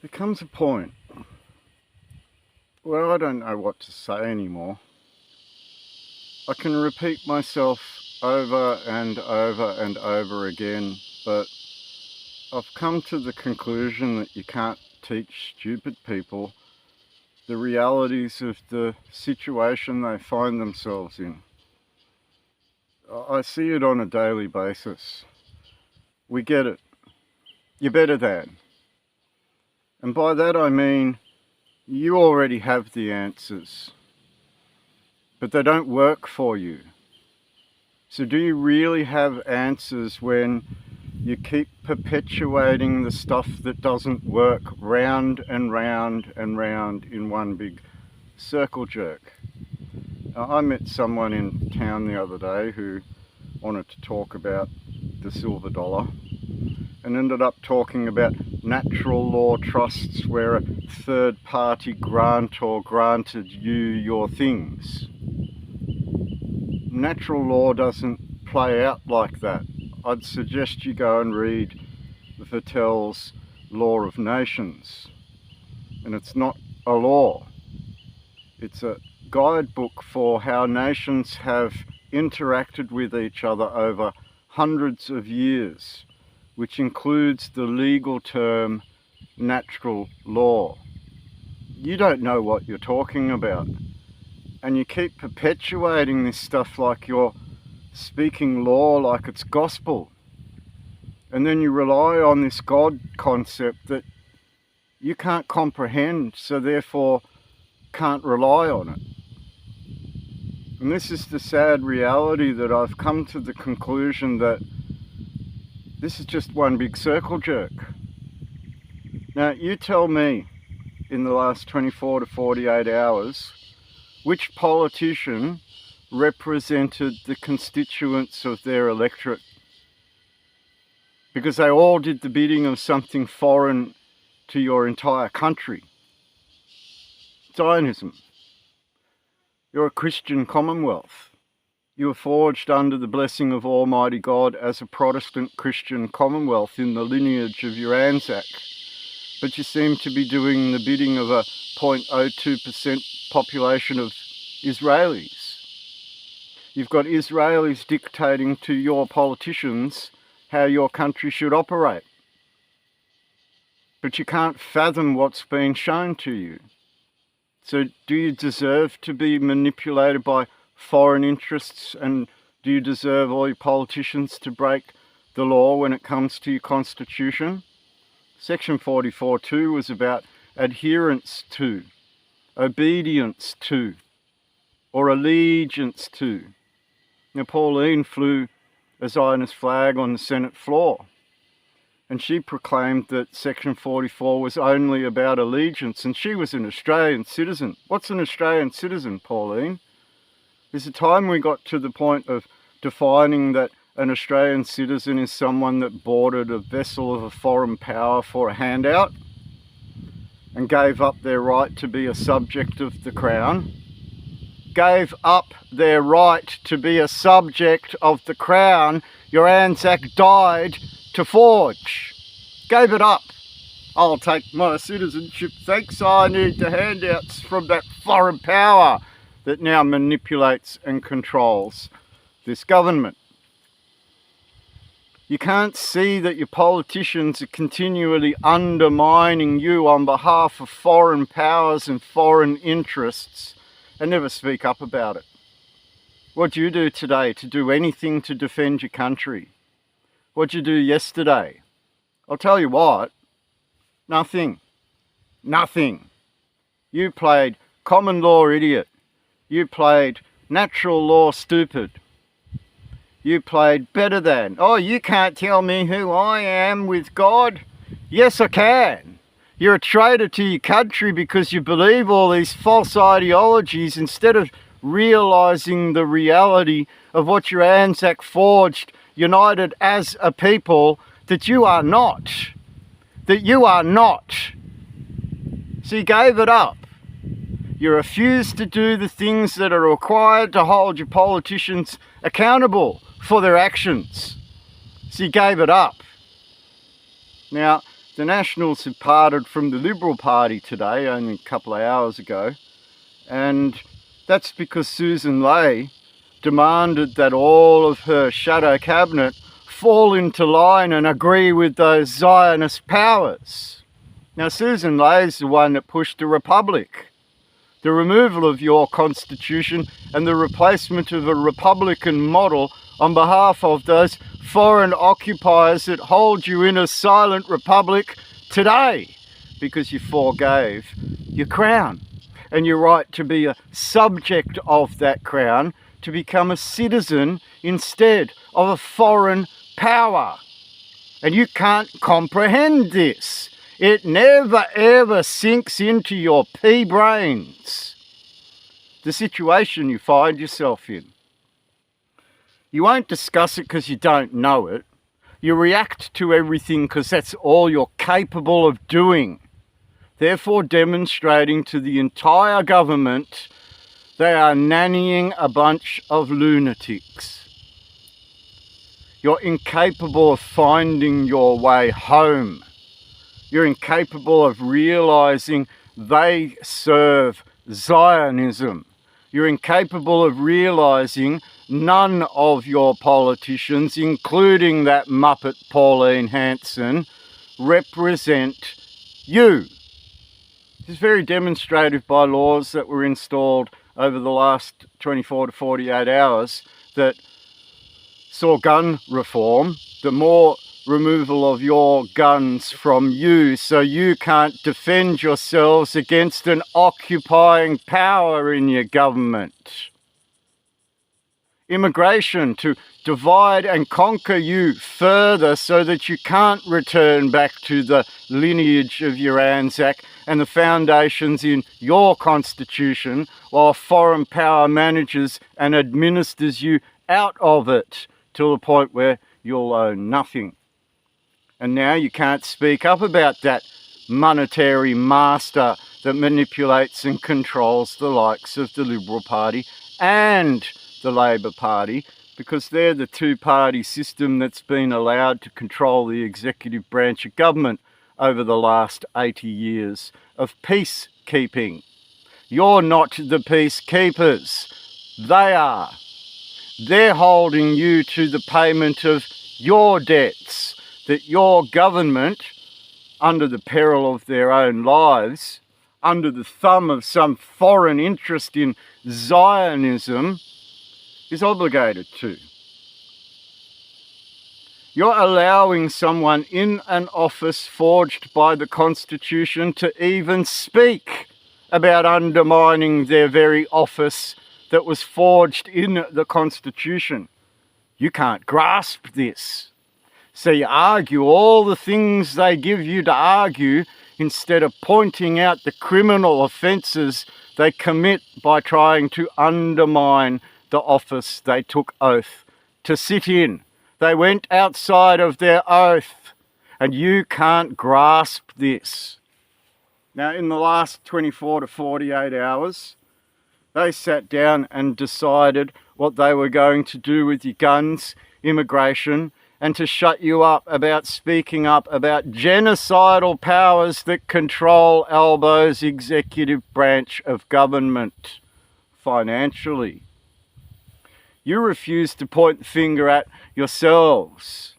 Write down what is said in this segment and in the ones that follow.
There comes a point where I don't know what to say anymore. I can repeat myself over and over and over again, but I've come to the conclusion that you can't teach stupid people the realities of the situation they find themselves in. I see it on a daily basis. We get it. You're better than. And by that I mean you already have the answers, but they don't work for you. So do you really have answers when you keep perpetuating the stuff that doesn't work round and round and round in one big circle jerk? I met someone in town the other day who wanted to talk about the silver dollar and ended up talking about natural law trusts where a third party grantor granted you your things. Natural law doesn't play out like that. I'd suggest you go and read Vattel's Law of Nations. And it's not a law. It's a guidebook for how nations have interacted with each other over hundreds of years, which includes the legal term natural law. You don't know what you're talking about. And you keep perpetuating this stuff like you're speaking law like it's gospel. And then you rely on this God concept that you can't comprehend, so therefore can't rely on it. And this is the sad reality that I've come to the conclusion that this is just one big circle jerk. Now you tell me in the last 24 to 48 hours which politician represented the constituents of their electorate, because they all did the bidding of something foreign to your entire country. Zionism. You're a Christian commonwealth. You were forged under the blessing of Almighty God as a Protestant Christian commonwealth in the lineage of your Anzac, but you seem to be doing the bidding of a 0.02% population of Israelis. You've got Israelis dictating to your politicians how your country should operate. But you can't fathom what's been shown to you. So do you deserve to be manipulated by foreign interests, and do you deserve all your politicians to break the law when it comes to your constitution? Section 44.2 was about adherence to, obedience to, or allegiance to. Now Pauline flew a Zionist flag on the Senate floor, and she proclaimed that Section 44 was only about allegiance, and she was an Australian citizen. What's an Australian citizen, Pauline? There's a time we got to the point of defining that an Australian citizen is someone that boarded a vessel of a foreign power for a handout and gave up their right to be a subject of the Crown. Gave up their right to be a subject of the Crown your Anzac died to forge. Gave it up. I'll take my citizenship, thanks. I need the handouts from that foreign power that now manipulates and controls this government. You can't see that your politicians are continually undermining you on behalf of foreign powers and foreign interests and never speak up about it. What do you do today to do anything to defend your country? What did you do yesterday? I'll tell you what, nothing. Nothing. You played common law idiot. You played natural law stupid. You played better than. Oh, you can't tell me who I am with God. Yes, I can. You're a traitor to your country because you believe all these false ideologies instead of realising the reality of what your Anzac forged, united as a people, that you are not. That you are not. So you gave it up. You refused to do the things that are required to hold your politicians accountable for their actions. So you gave it up. Now, The Nationals have parted from the Liberal Party today, only a couple of hours ago, and that's because Susan Ley demanded that all of her shadow cabinet fall into line and agree with those Zionist powers. Now, Susan Ley's the one that pushed a republic, the removal of your constitution and the replacement of a republican model on behalf of those foreign occupiers that hold you in a silent republic today, because you forgave your crown and your right to be a subject of that crown, to become a citizen instead of a foreign power. And you can't comprehend this. It never ever sinks into your pea brains, the situation you find yourself in. You won't discuss it because you don't know it. You react to everything because that's all you're capable of doing, therefore demonstrating to the entire government they are nannying a bunch of lunatics. You're incapable of finding your way home. You're incapable of realizing they serve Zionism. You're incapable of realizing none of your politicians, including that muppet Pauline Hanson, represent you. This is very demonstrative by laws that were installed over the last 24 to 48 hours that saw gun reform, the more removal of your guns from you so you can't defend yourselves against an occupying power in your government. Immigration to divide and conquer you further so that you can't return back to the lineage of your Anzac and the foundations in your constitution, while a foreign power manages and administers you out of it till the point where you'll own nothing. And now you can't speak up about that monetary master that manipulates and controls the likes of the Liberal Party and the Labor Party, because they're the two-party system that's been allowed to control the executive branch of government over the last 80 years of peacekeeping. You're not the peacekeepers. They are. They're holding you to the payment of your debts that your government, under the peril of their own lives, under the thumb of some foreign interest in Zionism, is obligated to. You're allowing someone in an office forged by the Constitution to even speak about undermining their very office that was forged in the Constitution. You can't grasp this. So you argue all the things they give you to argue instead of pointing out the criminal offences they commit by trying to undermine the office they took oath to sit in. They went outside of their oath, and you can't grasp this. Now, in the last 24 to 48 hours, they sat down and decided what they were going to do with your guns, immigration, and to shut you up about speaking up about genocidal powers that control Albo's executive branch of government financially. You refuse to point the finger at yourselves.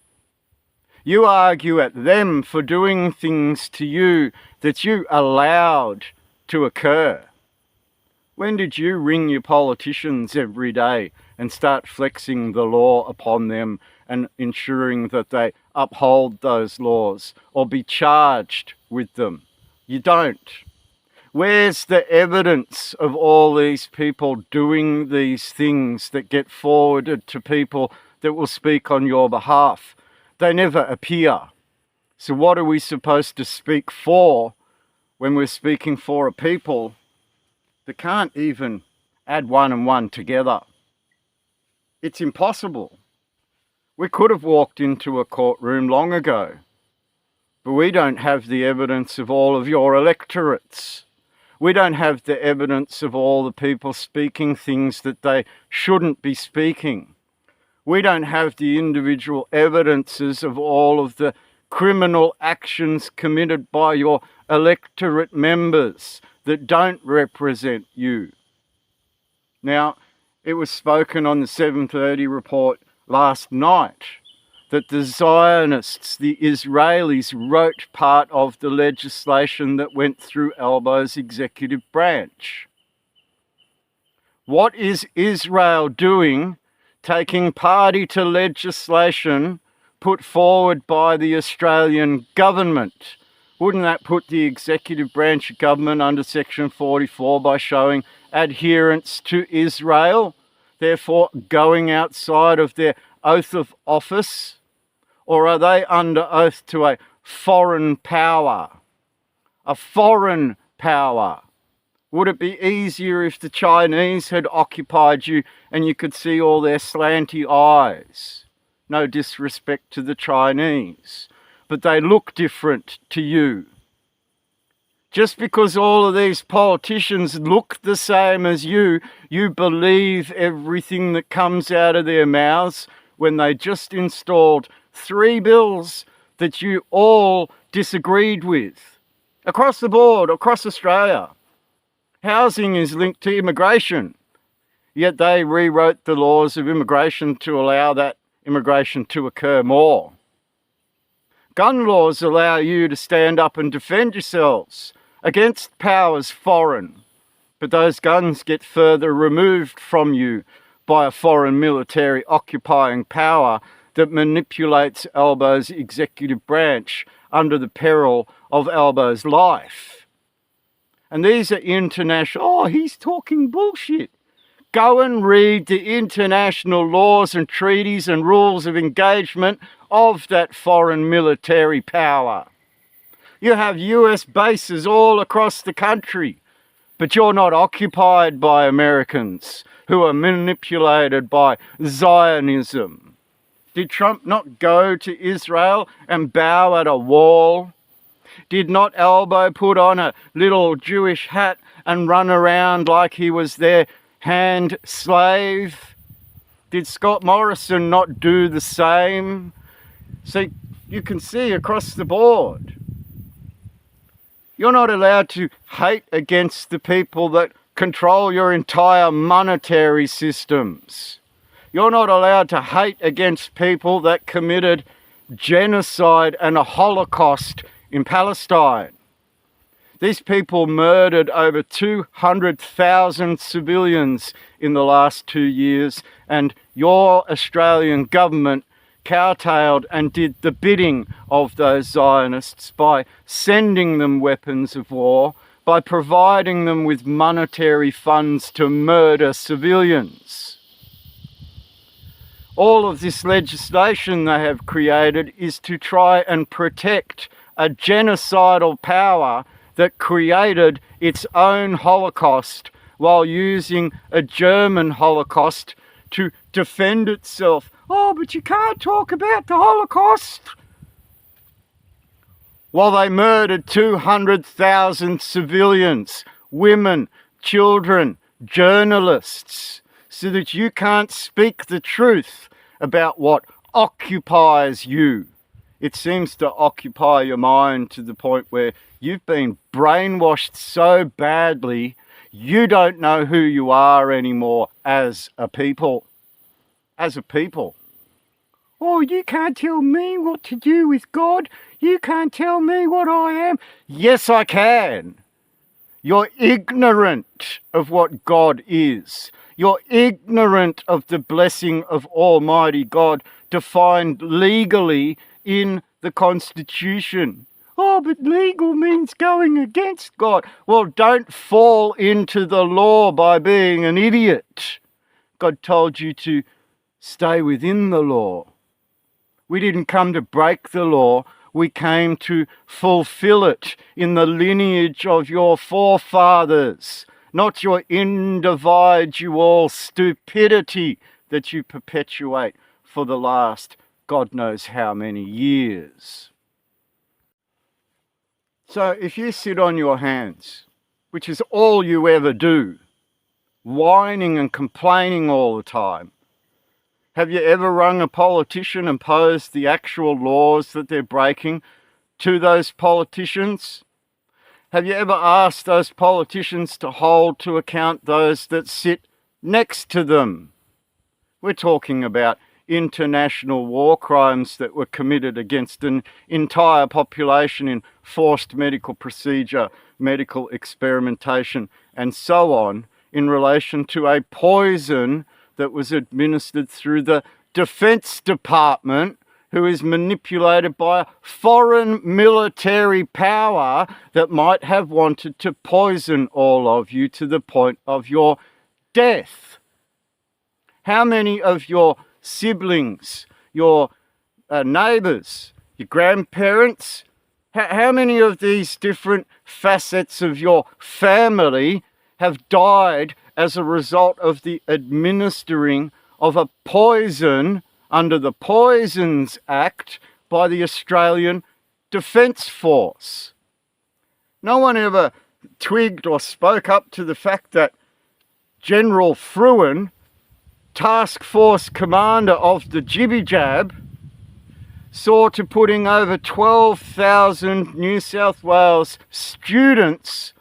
You argue at them for doing things to you that you allowed to occur. When did you ring your politicians every day and start flexing the law upon them and ensuring that they uphold those laws or be charged with them? You don't. Where's the evidence of all these people doing these things that get forwarded to people that will speak on your behalf? They never appear. So what are we supposed to speak for when we're speaking for a people that can't even add one and one together? It's impossible. We could have walked into a courtroom long ago, but we don't have the evidence of all of your electorates. We don't have the evidence of all the people speaking things that they shouldn't be speaking. We don't have the individual evidences of all of the criminal actions committed by your electorate members that don't represent you. Now, it was spoken on the 7:30 report last night that the Zionists, the Israelis, wrote part of the legislation that went through Albo's executive branch. What is Israel doing taking party to legislation put forward by the Australian government? Wouldn't that put the executive branch of government under Section 44 by showing adherence to Israel, therefore going outside of their oath of office? Or are they under oath to a foreign power? A foreign power. Would it be easier if the Chinese had occupied you and you could see all their slanty eyes? No disrespect to the Chinese, but they look different to you. Just because all of these politicians look the same as you believe everything that comes out of their mouths when they just installed 3 bills that you all disagreed with. Across the board, across Australia. Housing is linked to immigration, yet they rewrote the laws of immigration to allow that immigration to occur more. Gun laws allow you to stand up and defend yourselves against powers foreign, but those guns get further removed from you by a foreign military occupying power that manipulates Albo's executive branch under the peril of Albo's life. And these are international... Oh, he's talking bullshit. Go and read the international laws and treaties and rules of engagement of that foreign military power. You have US bases all across the country, but you're not occupied by Americans who are manipulated by Zionism. Did Trump not go to Israel and bow at a wall? Did not Albo put on a little Jewish hat and run around like he was their hand slave? Did Scott Morrison not do the same? So you can see across the board. You're not allowed to hate against the people that control your entire monetary systems. You're not allowed to hate against people that committed genocide and a Holocaust in Palestine. These people murdered over 200,000 civilians in the last 2 years, and your Australian government cowtailed and did the bidding of those Zionists by sending them weapons of war, by providing them with monetary funds to murder civilians. All of this legislation they have created is to try and protect a genocidal power that created its own Holocaust while using a German Holocaust to defend itself. Oh, but you can't talk about the Holocaust. While they murdered 200,000 civilians, women, children, journalists, so that you can't speak the truth about what occupies you. It seems to occupy your mind to the point where you've been brainwashed so badly, you don't know who you are anymore as a people. As a people. Oh, you can't tell me what to do with God. You can't tell me what I am. Yes, I can. You're ignorant of what God is. You're ignorant of the blessing of Almighty God defined legally in the Constitution. Oh, but legal means going against God. Well, don't fall into the law by being an idiot. God told you to stay within the law. We didn't come to break the law. We came to fulfill it in the lineage of your forefathers, not your individual stupidity that you perpetuate for the last God knows how many years. So if you sit on your hands, which is all you ever do, whining and complaining all the time, Have you ever rung a politician and posed the actual laws that they're breaking to those politicians? Have you ever asked those politicians to hold to account those that sit next to them? We're talking about international war crimes that were committed against an entire population in forced medical procedure, medical experimentation, and so on, in relation to a poison that was administered through the Defense Department, who is manipulated by a foreign military power that might have wanted to poison all of you to the point of your death. How many of your siblings, your neighbours, your grandparents, how many of these different facets of your family have died as a result of the administering of a poison under the Poisons Act by the Australian Defence Force? No one ever twigged or spoke up to the fact that General Fruin, Task Force Commander of the Jibby Jab, saw to putting over 12,000 New South Wales students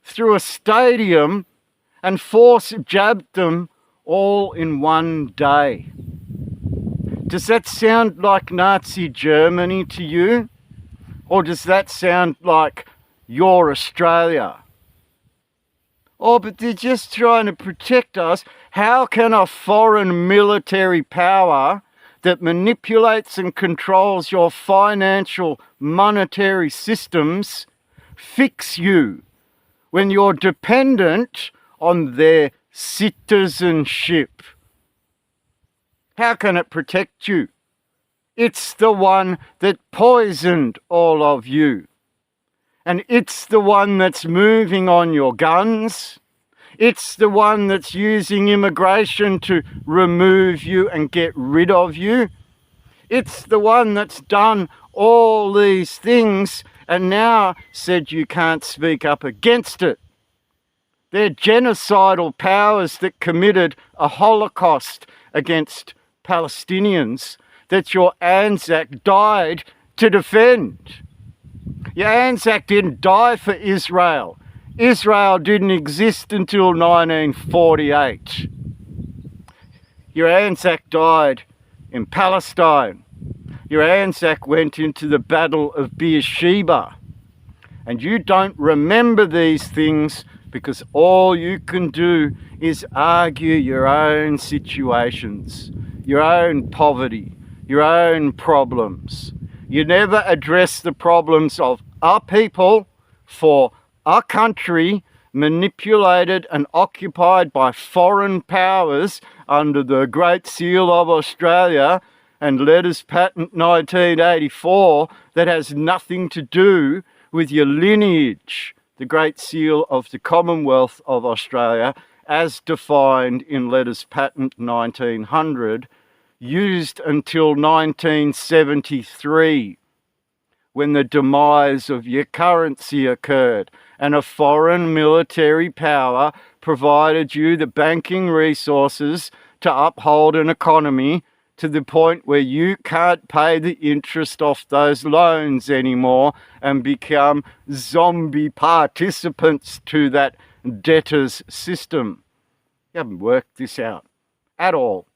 through a stadium and force jabbed them all in one day. Does that sound like Nazi Germany to you? Or does that sound like your Australia? Oh, but they're just trying to protect us. How can a foreign military power that manipulates and controls your financial, monetary systems fix you when you're dependent on their citizenship? How can it protect you? It's the one that poisoned all of you. And it's the one that's moving on your guns. It's the one that's using immigration to remove you and get rid of you. It's the one that's done all these things and now said you can't speak up against it. They're genocidal powers that committed a Holocaust against Palestinians that your Anzac died to defend. Your Anzac didn't die for Israel. Israel didn't exist until 1948. Your Anzac died in Palestine. Your Anzac went into the Battle of Beersheba. And you don't remember these things because all you can do is argue your own situations, your own poverty, your own problems. You never address the problems of our people for our country manipulated and occupied by foreign powers under the Great Seal of Australia and Letters Patent 1984 that has nothing to do with your lineage, the Great Seal of the Commonwealth of Australia, as defined in Letters Patent 1900, used until 1973, when the demise of your currency occurred and a foreign military power provided you the banking resources to uphold an economy to the point where you can't pay the interest off those loans anymore and become zombie participants to that debtors system. You haven't worked this out at all.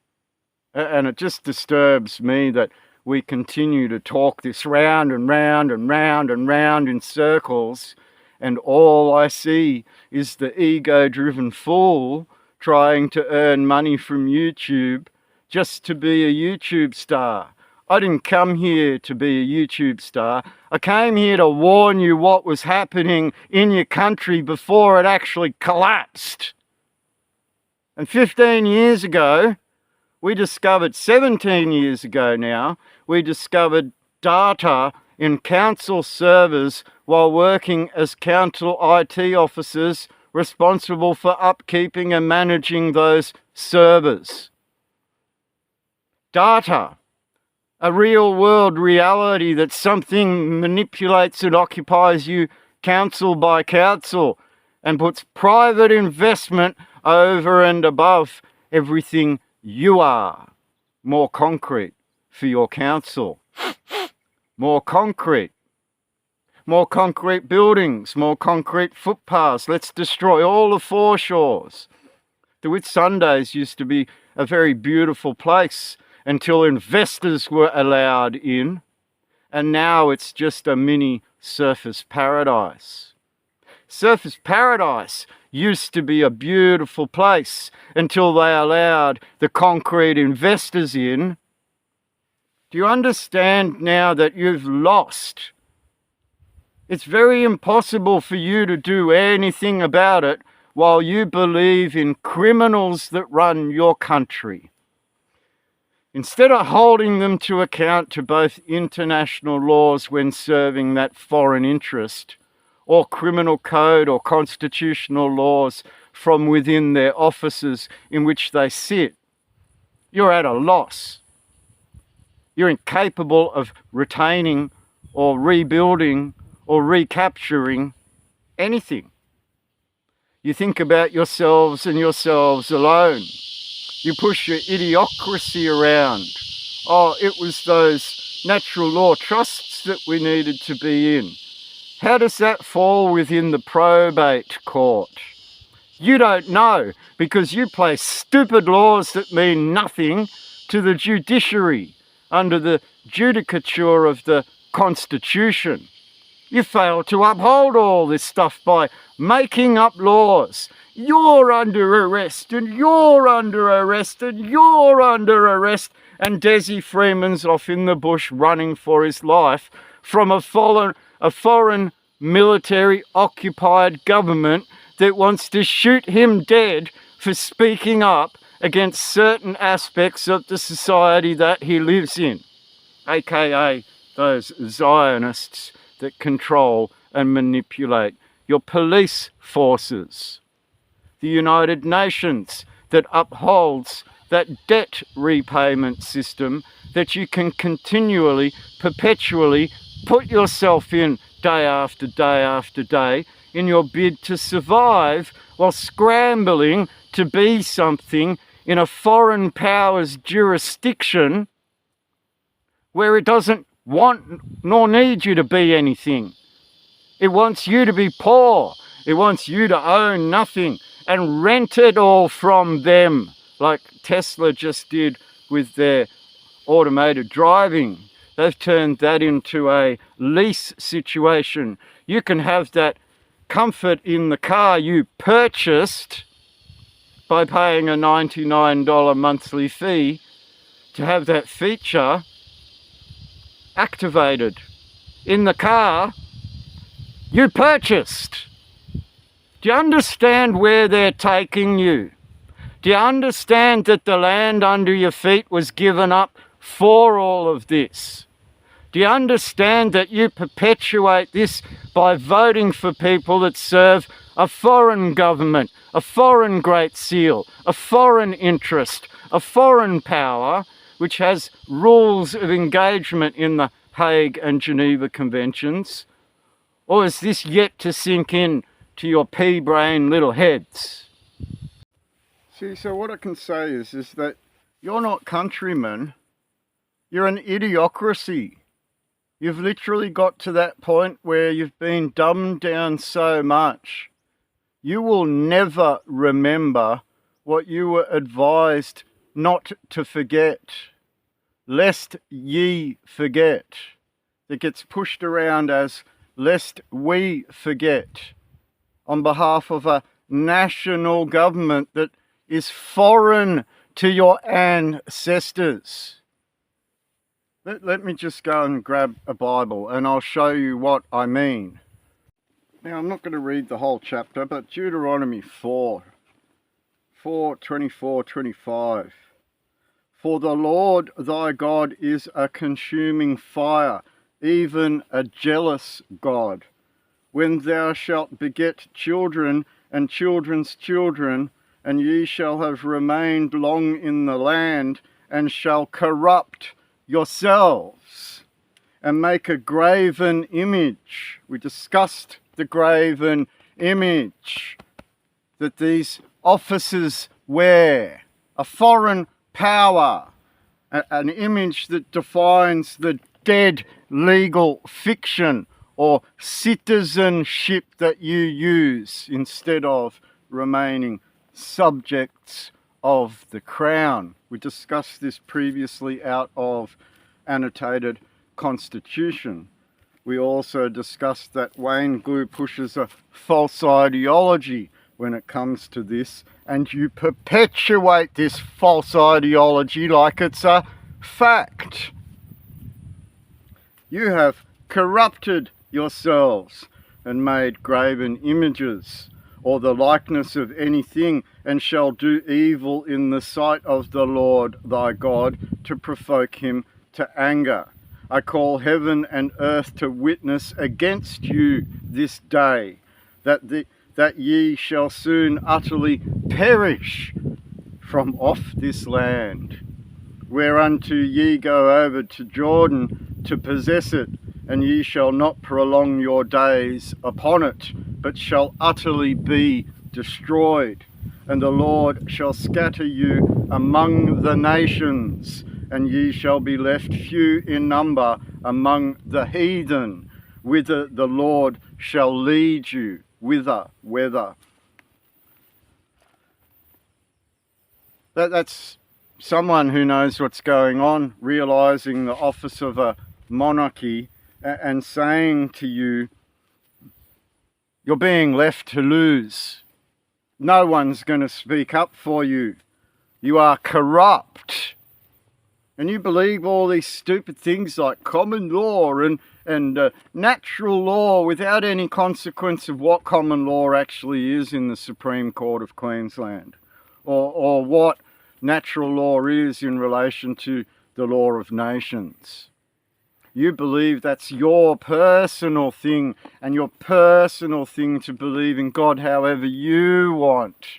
And it just disturbs me that we continue to talk this round and round and round and round in circles, and all I see is the ego-driven fool trying to earn money from YouTube just to be a YouTube star. I didn't come here to be a YouTube star. I came here to warn you what was happening in your country before it actually collapsed. And 15 years ago, we discovered, 17 years ago now, we discovered data in council servers while working as council IT officers responsible for upkeeping and managing those servers. Data, a real world reality that something manipulates and occupies you council by council and puts private investment over and above everything you are. more concrete for your council. More concrete. More concrete buildings, more concrete footpaths. Let's destroy all the foreshores. The Whitsundays used to be a very beautiful place until investors were allowed in, and now it's just a mini surfers paradise. Surfers paradise used to be a beautiful place until they allowed the concrete investors in. Do you understand now that you've lost? It's very impossible for you to do anything about it while you believe in criminals that run your country. Instead of holding them to account to both international laws when serving that foreign interest, or criminal code or constitutional laws from within their offices in which they sit, you're at a loss. You're incapable of retaining or rebuilding or recapturing anything. You think about yourselves and yourselves alone. You push your idiocracy around. Oh, it was those natural law trusts that we needed to be in. How does that fall within the probate court? You don't know, because you place stupid laws that mean nothing to the judiciary under the judicature of the Constitution. You fail to uphold all this stuff by making up laws. You're under arrest, and you're under arrest, and you're under arrest, and Desi Freeman's off in the bush running for his life from a foreign military-occupied government that wants to shoot him dead for speaking up against certain aspects of the society that he lives in, aka those Zionists that control and manipulate your police forces. The United Nations that upholds that debt repayment system that you can continually, perpetually put yourself in day after day after day in your bid to survive while scrambling to be something in a foreign power's jurisdiction where it doesn't want nor need you to be anything. It wants you to be poor. It wants you to own nothing and rent it all from them, like Tesla just did with their automated driving. They've turned that into a lease situation. You can have that comfort in the car you purchased by paying a $99 monthly fee to have that feature activated in the car you purchased. Do you understand where they're taking you? Do you understand that the land under your feet was given up for all of this? Do you understand that you perpetuate this by voting for people that serve a foreign government, a foreign Great Seal, a foreign interest, a foreign power, which has rules of engagement in the Hague and Geneva Conventions? Or is this yet to sink in to your pea-brain little heads? See, so what I can say is that you're not countrymen, you're an idiocracy. You've literally got to that point where you've been dumbed down so much, you will never remember what you were advised not to forget, lest ye forget. It gets pushed around as lest we forget on behalf of a national government that is foreign to your ancestors. Let me just go and grab a Bible and I'll show you what I mean. Now, I'm not going to read the whole chapter, but Deuteronomy 4:24-25. For the Lord thy God is a consuming fire, even a jealous God. When thou shalt beget children and children's children, and ye shall have remained long in the land, and shall corrupt yourselves, and make a graven image. We discussed the graven image that these officers wear, a foreign power, an image that defines the dead legal fiction or citizenship that you use instead of remaining subjects of the crown. We discussed this previously out of annotated constitution. We also discussed that Wayne Glue pushes a false ideology when it comes to this, and you perpetuate this false ideology like it's a fact. You have corrupted yourselves and made graven images or the likeness of anything, and shall do evil in the sight of the Lord thy God to provoke him to anger. I call heaven and earth to witness against you this day, that ye shall soon utterly perish from off this land, whereunto ye go over to Jordan to possess it, and ye shall not prolong your days upon it, but shall utterly be destroyed. And the Lord shall scatter you among the nations, and ye shall be left few in number among the heathen, whither the Lord shall lead you. Whither? That's someone who knows what's going on, realizing the office of a monarchy, and saying to you, you're being left to lose. No one's going to speak up for you. You are corrupt. And you believe all these stupid things like common law and natural law without any consequence of what common law actually is in the Supreme Court of Queensland, or what natural law is in relation to the law of nations. You believe that's your personal thing, and your personal thing to believe in God however you want,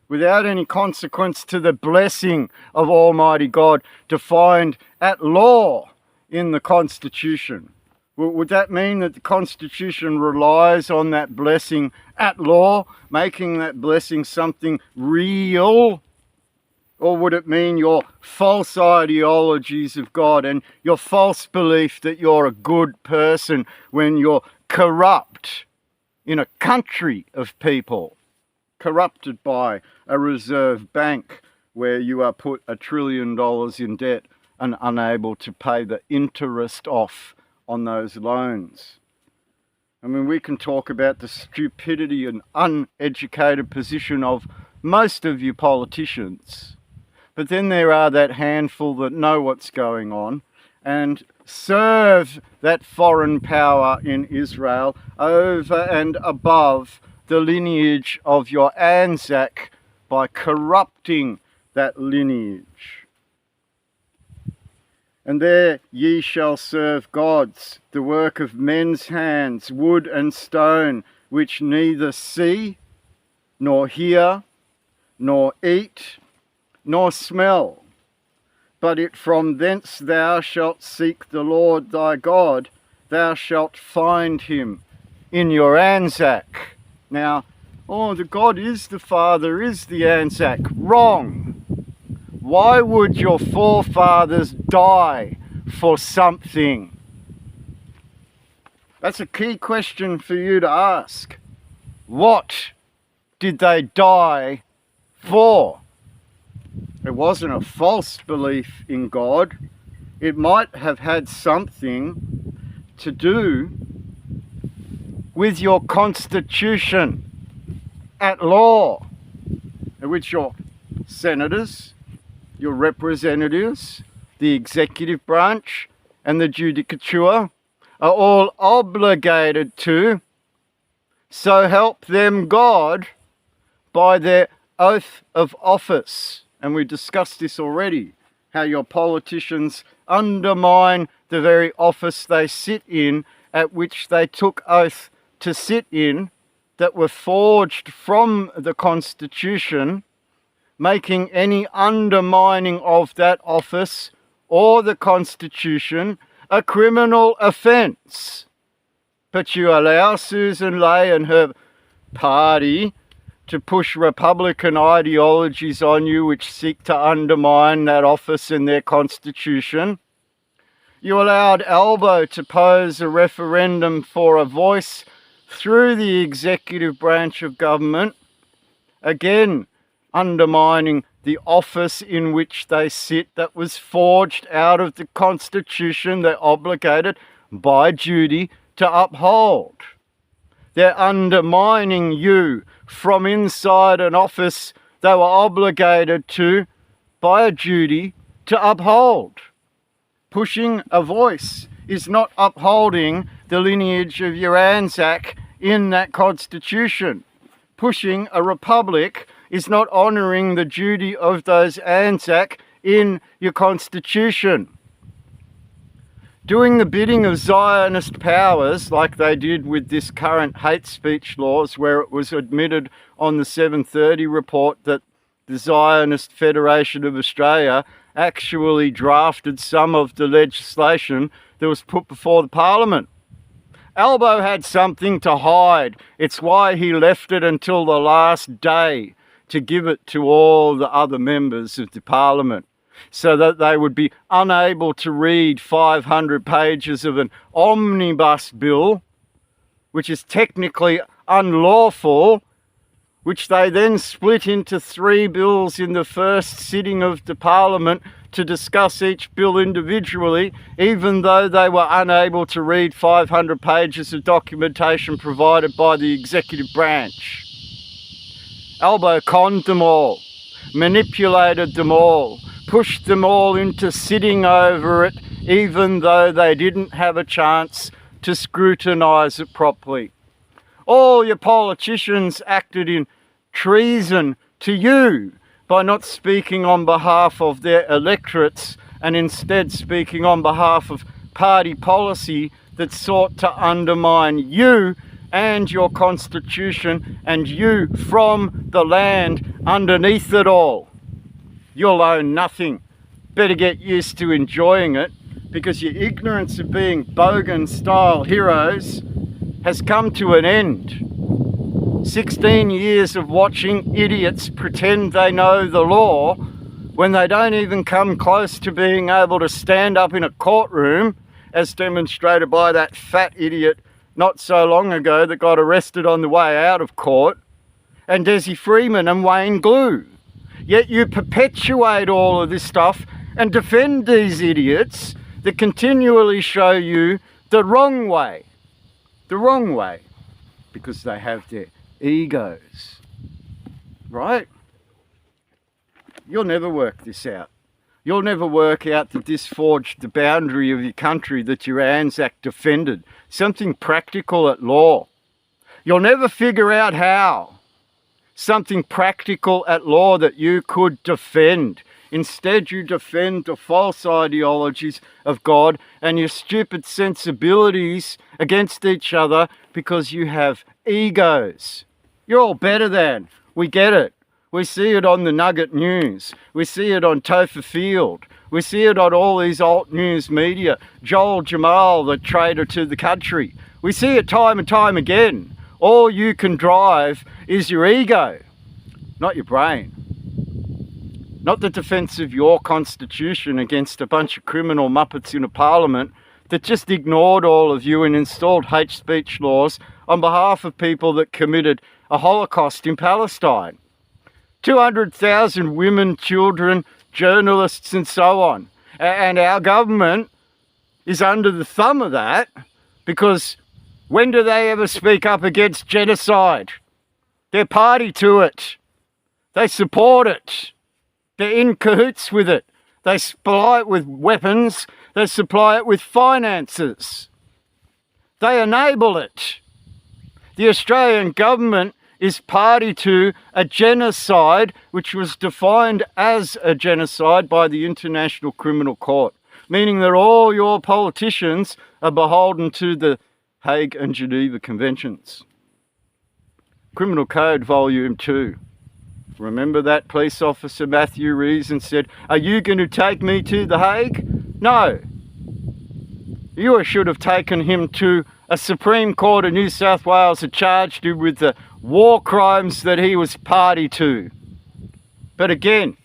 without any consequence to the blessing of Almighty God defined at law in the Constitution. Would that mean that the Constitution relies on that blessing at law, making that blessing something real? Or would it mean your false ideologies of God and your false belief that you're a good person when you're corrupt in a country of people, corrupted by a reserve bank where you are put $1 trillion in debt and unable to pay the interest off on those loans? I mean, we can talk about the stupidity and uneducated position of most of you politicians. But then there are that handful that know what's going on and serve that foreign power in Israel over and above the lineage of your Anzac by corrupting that lineage. And there ye shall serve gods, the work of men's hands, wood and stone, which neither see, nor hear, nor eat, nor smell, but it from thence thou shalt seek the Lord thy God, thou shalt find him in your Anzac. Now, the God is the Father, is the Anzac. Wrong. Why would your forefathers die for something? That's a key question for you to ask. What did they die for? It wasn't a false belief in God. It might have had something to do with your constitution at law, in which your senators, your representatives, the executive branch and the judicature are all obligated to, so help them God, by their oath of office. And we discussed this already, how your politicians undermine the very office they sit in, at which they took oath to sit in, that were forged from the Constitution, making any undermining of that office or the Constitution a criminal offence. But you allow Susan Ley and her party to push Republican ideologies on you which seek to undermine that office and their constitution. You allowed Albo to pose a referendum for a voice through the executive branch of government, again undermining the office in which they sit that was forged out of the Constitution they're obligated by duty to uphold. They're undermining you from inside an office they were obligated to, by a duty, to uphold. Pushing a voice is not upholding the lineage of your Anzac in that constitution. Pushing a republic is not honouring the duty of those Anzac in your constitution. Doing the bidding of Zionist powers, like they did with this current hate speech laws, where it was admitted on the 730 report that the Zionist Federation of Australia actually drafted some of the legislation that was put before the Parliament. Albo had something to hide. It's why he left it until the last day to give it to all the other members of the Parliament, so that they would be unable to read 500 pages of an omnibus bill, which is technically unlawful, which they then split into 3 bills in the first sitting of the Parliament to discuss each bill individually, even though they were unable to read 500 pages of documentation provided by the executive branch. Albo conned them all, manipulated them all, pushed them all into sitting over it, even though they didn't have a chance to scrutinise it properly. All your politicians acted in treason to you by not speaking on behalf of their electorates and instead speaking on behalf of party policy that sought to undermine you and your constitution and you from the land underneath it all. You'll own nothing. Better get used to enjoying it, because your ignorance of being Bogan-style heroes has come to an end. 16 years of watching idiots pretend they know the law when they don't even come close to being able to stand up in a courtroom, as demonstrated by that fat idiot not so long ago that got arrested on the way out of court, and Desi Freeman and Wayne Glue. Yet you perpetuate all of this stuff and defend these idiots that continually show you the wrong way. The wrong way. Because they have their egos. Right? You'll never work this out. You'll never work out that this forged the boundary of your country that your Anzac defended. Something practical at law. You'll never figure out how. Something practical at law that you could defend. Instead, you defend the false ideologies of God and your stupid sensibilities against each other because you have egos. You're all better than. We get it. We see it on the Nugget News. We see it on Topher Field. We see it on all these alt news media. Joel Jamal, the traitor to the country. We see it time and time again. All you can drive is your ego, not your brain. Not the defence of your constitution against a bunch of criminal muppets in a parliament that just ignored all of you and installed hate speech laws on behalf of people that committed a Holocaust in Palestine. 200,000 women, children, journalists and so on. And our government is under the thumb of that, because when do they ever speak up against genocide? They're party to it. They support it. They're in cahoots with it. They supply it with weapons. They supply it with finances. They enable it. The Australian government is party to a genocide which was defined as a genocide by the International Criminal Court, meaning that all your politicians are beholden to the Hague and Geneva Conventions. Criminal Code Volume 2. Remember that police officer Matthew Reason said, "Are you going to take me to the Hague?" No. You should have taken him to a Supreme Court of New South Wales and charged him with the war crimes that he was party to. But again,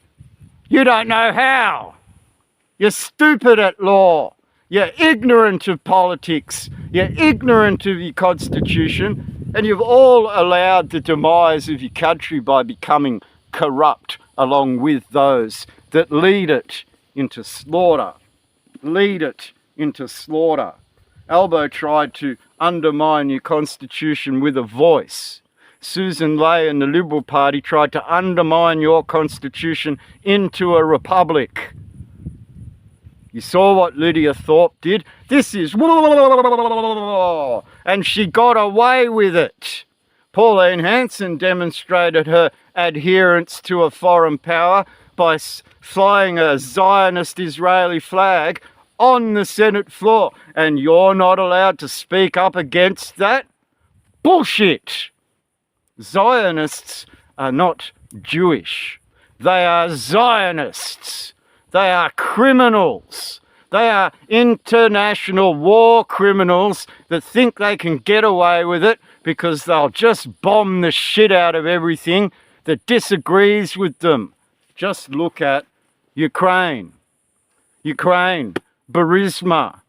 you don't know how. You're stupid at law. You're ignorant of politics. You're ignorant of your constitution. And you've all allowed the demise of your country by becoming corrupt along with those that lead it into slaughter. Lead it into slaughter. Albo tried to undermine your constitution with a voice. Susan Ley and the Liberal Party tried to undermine your constitution into a republic. You saw what Lydia Thorpe did? This is... and she got away with it. Pauline Hanson demonstrated her adherence to a foreign power by flying a Zionist Israeli flag on the Senate floor. And you're not allowed to speak up against that? Bullshit! Zionists are not Jewish. They are Zionists. They are criminals. They are international war criminals that think they can get away with it because they'll just bomb the shit out of everything that disagrees with them. Just look at Ukraine. Ukraine, Burisma.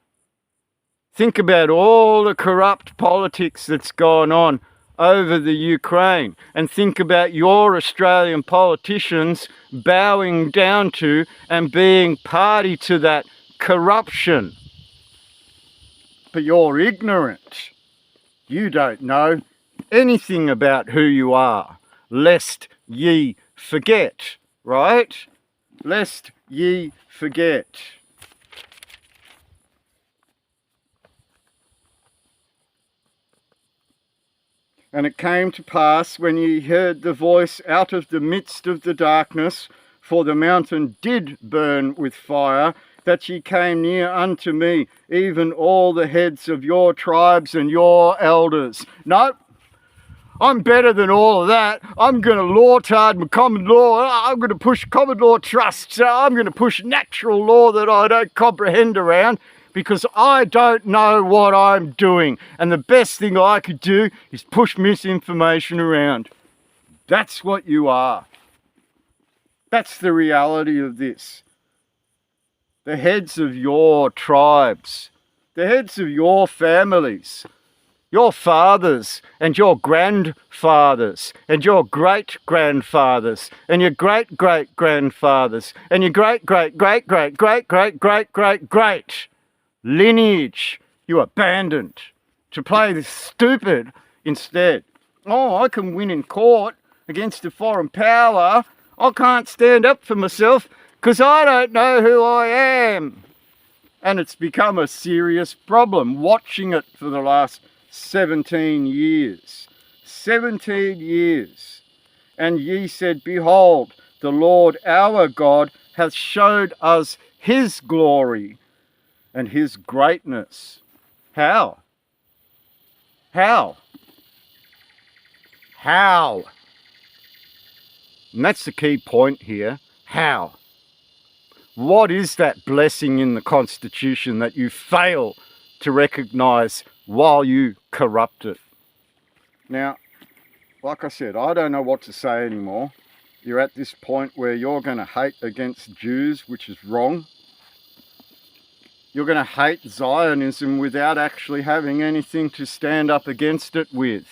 Think about all the corrupt politics that's gone on over the Ukraine, and think about your Australian politicians bowing down to and being party to that corruption. But you're ignorant. You don't know anything about who you are, lest ye forget, right? Lest ye forget. And it came to pass, when ye heard the voice out of the midst of the darkness, for the mountain did burn with fire, that ye came near unto me, even all the heads of your tribes and your elders. No, I'm better than all of that. I'm going to law-tard my common law. I'm going to push common law trusts. I'm going to push natural law that I don't comprehend around, because I don't know what I'm doing. And the best thing I could do is push misinformation around. That's what you are. That's the reality of this. The heads of your tribes, the heads of your families, your fathers and your grandfathers and your great-grandfathers and your great-great-grandfathers and your great-great-great-great-great-great-great-great lineage you abandoned to play this stupid instead. Oh, I can win in court against a foreign power. I can't stand up for myself because I don't know who I am. And it's become a serious problem, watching it for the last 17 years. 17 years. And ye said, behold, the Lord our God hath showed us his glory and his greatness. How? How? How? And that's the key point here. How? What is that blessing in the Constitution that you fail to recognise while you corrupt it? Now, like I said, I don't know what to say anymore. You're at this point where you're going to hate against Jews, which is wrong. You're going to hate Zionism without actually having anything to stand up against it with,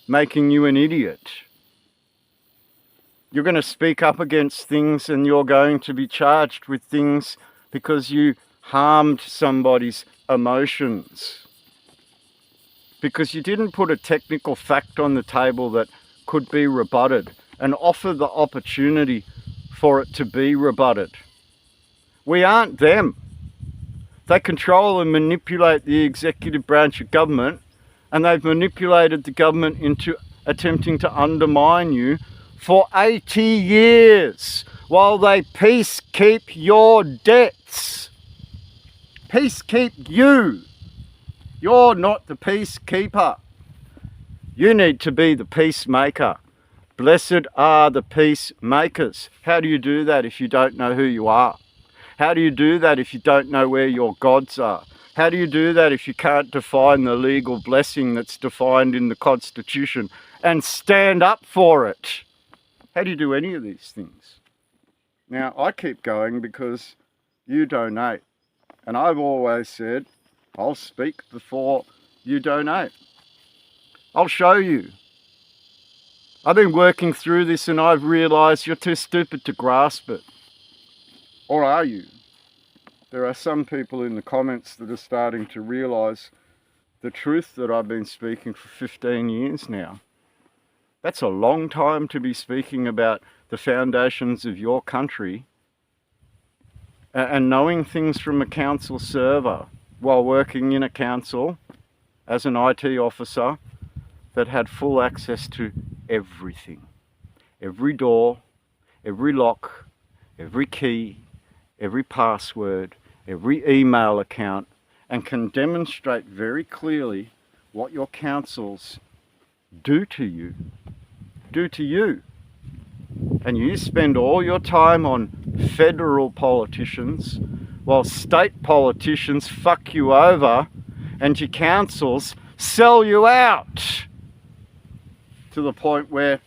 making you an idiot. You're going to speak up against things and you're going to be charged with things because you harmed somebody's emotions. Because you didn't put a technical fact on the table that could be rebutted and offer the opportunity for it to be rebutted. We aren't them. They control and manipulate the executive branch of government, and they've manipulated the government into attempting to undermine you for 80 years while they peacekeep your debts. Peacekeep you. You're not the peacekeeper. You need to be the peacemaker. Blessed are the peacemakers. How do you do that if you don't know who you are? How do you do that if you don't know where your gods are? How do you do that if you can't define the legal blessing that's defined in the Constitution and stand up for it. How do you do any of these things? Now, I keep going because you donate. And I've always said, I'll speak before you donate. I'll show you. I've been working through this and I've realised you're too stupid to grasp it. Or are you? There are some people in the comments that are starting to realise the truth that I've been speaking for 15 years now. That's a long time to be speaking about the foundations of your country and knowing things from a council server while working in a council as an IT officer that had full access to everything. Every door, every lock, every key, every password, every email account, and can demonstrate very clearly what your councils do to you. And you spend all your time on federal politicians while state politicians fuck you over and your councils sell you out to the point where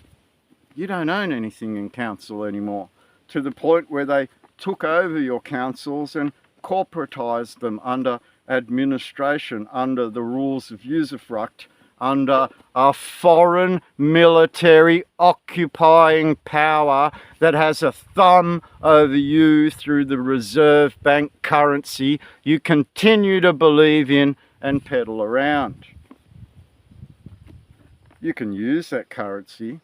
you don't own anything in council anymore, to the point where they took over your councils and corporatised them under administration, under the rules of usufruct, under a foreign military occupying power that has a thumb over you through the Reserve Bank currency you continue to believe in and peddle around. You can use that currency.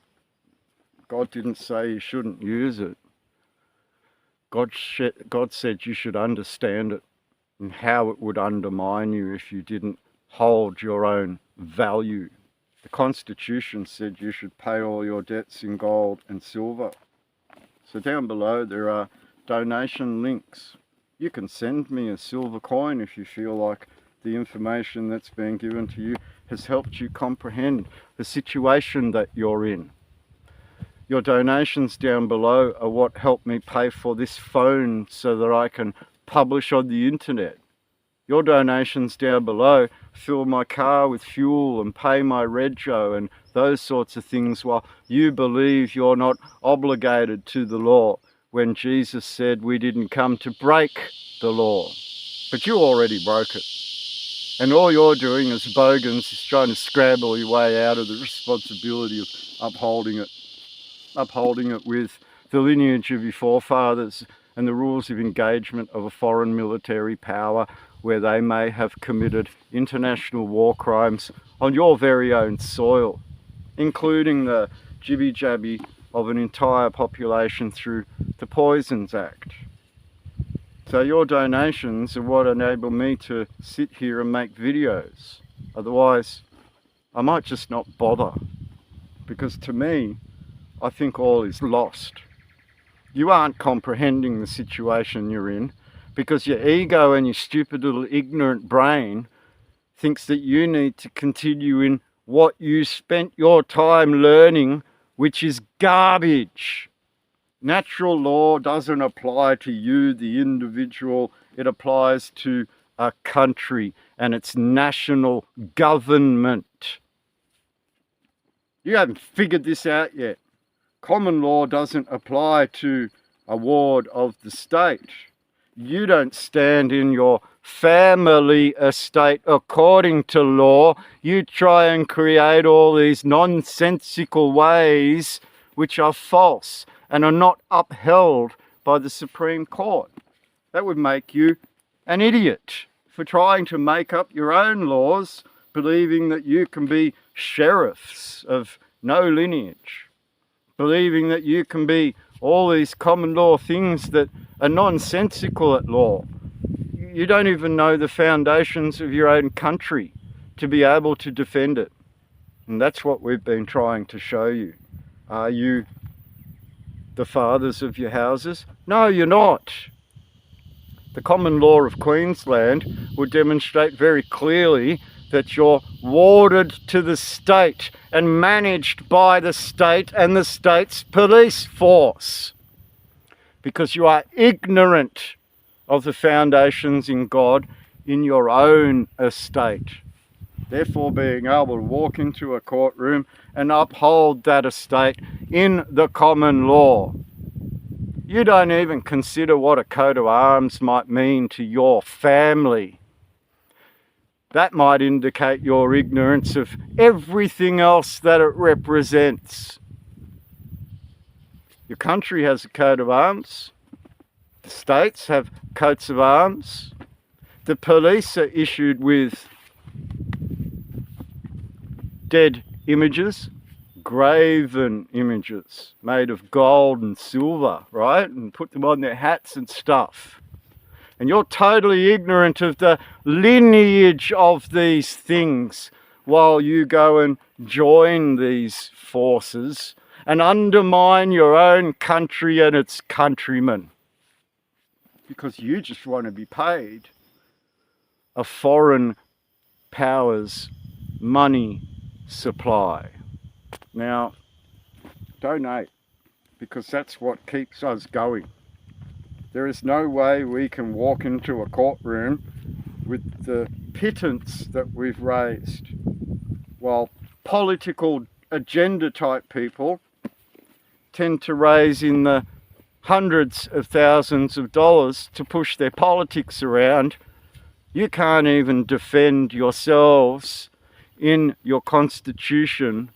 God didn't say you shouldn't use it. God said you should understand it and how it would undermine you if you didn't hold your own value. The Constitution said you should pay all your debts in gold and silver. So down below there are donation links. You can send me a silver coin if you feel like the information that's being given to you has helped you comprehend the situation that you're in. Your donations down below are what help me pay for this phone so that I can publish on the internet. Your donations down below fill my car with fuel and pay my rego and those sorts of things, while you believe you're not obligated to the law when Jesus said we didn't come to break the law. But you already broke it. And all you're doing as bogans is trying to scramble your way out of the responsibility of upholding it with the lineage of your forefathers and the rules of engagement of a foreign military power where they may have committed international war crimes on your very own soil, including the jibby-jabby of an entire population through the Poisons Act. So your donations are what enable me to sit here and make videos. Otherwise, I might just not bother, because to me, I think all is lost. You aren't comprehending the situation you're in because your ego and your stupid little ignorant brain thinks that you need to continue in what you spent your time learning, which is garbage. Natural law doesn't apply to you, the individual. It applies to a country and its national government. You haven't figured this out yet. Common law doesn't apply to a ward of the state. You don't stand in your family estate according to law. You try and create all these nonsensical ways which are false and are not upheld by the Supreme Court. That would make you an idiot for trying to make up your own laws, believing that you can be sheriffs of no lineage, believing that you can be all these common law things that are nonsensical at law. You don't even know the foundations of your own country to be able to defend it. And that's what we've been trying to show you. Are you the fathers of your houses? No, you're not. The common law of Queensland would demonstrate very clearly that you're warded to the state and managed by the state and the state's police force, because you are ignorant of the foundations in God in your own estate. Therefore, being able to walk into a courtroom and uphold that estate in the common law. You don't even consider what a coat of arms might mean to your family. That might indicate your ignorance of everything else that it represents. Your country has a coat of arms. The states have coats of arms. The police are issued with dead images, graven images made of gold and silver, right? And put them on their hats and stuff. And you're totally ignorant of the lineage of these things while you go and join these forces and undermine your own country and its countrymen. Because you just want to be paid a foreign power's money supply. Now, donate, because that's what keeps us going. There is no way we can walk into a courtroom with the pittance that we've raised, while political agenda type people tend to raise in the hundreds of thousands of dollars to push their politics around. You can't even defend yourselves in your constitution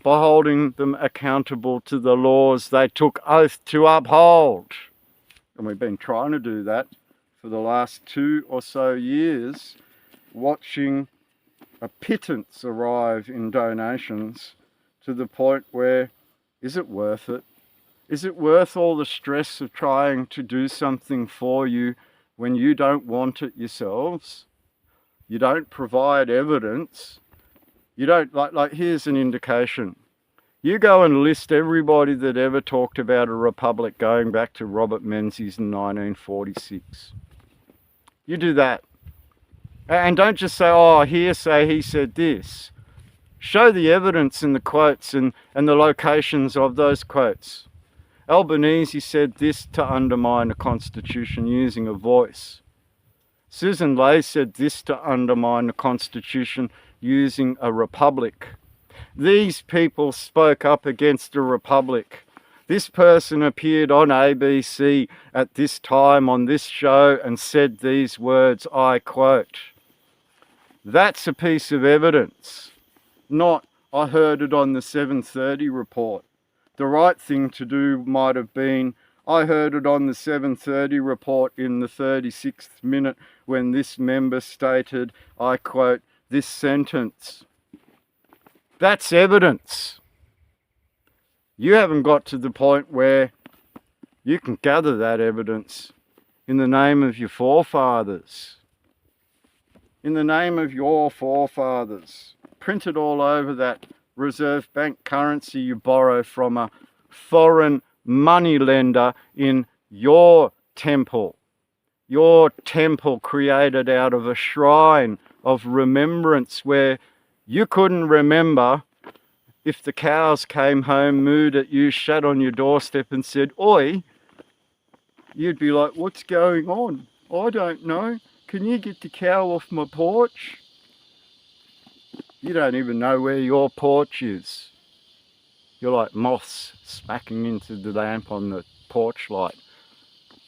by holding them accountable to the laws they took oath to uphold. And we've been trying to do that for the last 2 or so years, watching a pittance arrive in donations to the point where, is it worth it? Is it worth all the stress of trying to do something for you when you don't want it yourselves? You don't provide evidence. You don't, like here's an indication. You go and list everybody that ever talked about a republic going back to Robert Menzies in 1946. You do that. And don't just say, oh, hearsay, he said this. Show the evidence in the quotes and the locations of those quotes. Albanese said this to undermine the Constitution using a voice. Susan Ley said this to undermine the Constitution using a republic. These people spoke up against a republic. This person appeared on ABC at this time on this show and said these words, I quote. That's a piece of evidence, not I heard it on the 7:30 report. The right thing to do might have been, I heard it on the 7:30 report in the 36th minute when this member stated, I quote, this sentence. That's evidence. You haven't got to the point where you can gather that evidence in the name of your forefathers. In the name of your forefathers. Print it all over that Reserve Bank currency you borrow from a foreign money lender in your temple created out of a shrine of remembrance where you couldn't remember if the cows came home, mooed at you, sat on your doorstep and said, oi, you'd be like, what's going on? I don't know. Can you get the cow off my porch? You don't even know where your porch is. You're like moths smacking into the lamp on the porch light,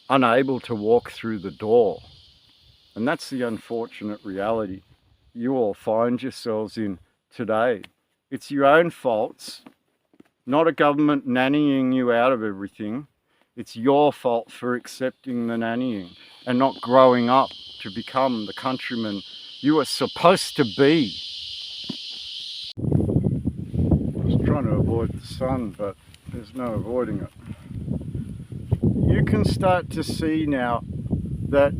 unable to walk through the door. And that's the unfortunate reality you all find yourselves in today. It's your own faults, not a government nannying you out of everything. It's your fault for accepting the nannying and not growing up to become the countryman you are supposed to be. I was trying to avoid the sun, but there's no avoiding it. You can start to see now that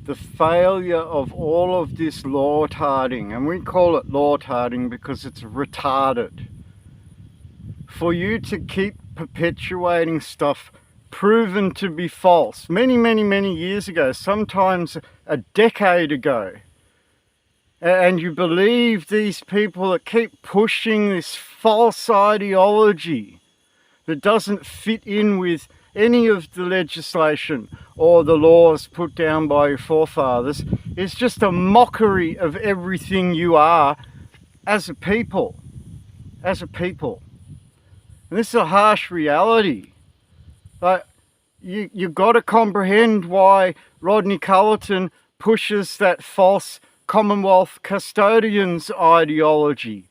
the failure of all of this law-tarding, and we call it law-tarding because it's retarded, for you to keep perpetuating stuff proven to be false many, many, many years ago, sometimes a decade ago, and you believe these people that keep pushing this false ideology that doesn't fit in with any of the legislation or the laws put down by your forefathers, is just a mockery of everything you are as a people. as a people. And this is a harsh reality. But you've got to comprehend why Rodney Cullerton pushes that false Commonwealth custodians ideology.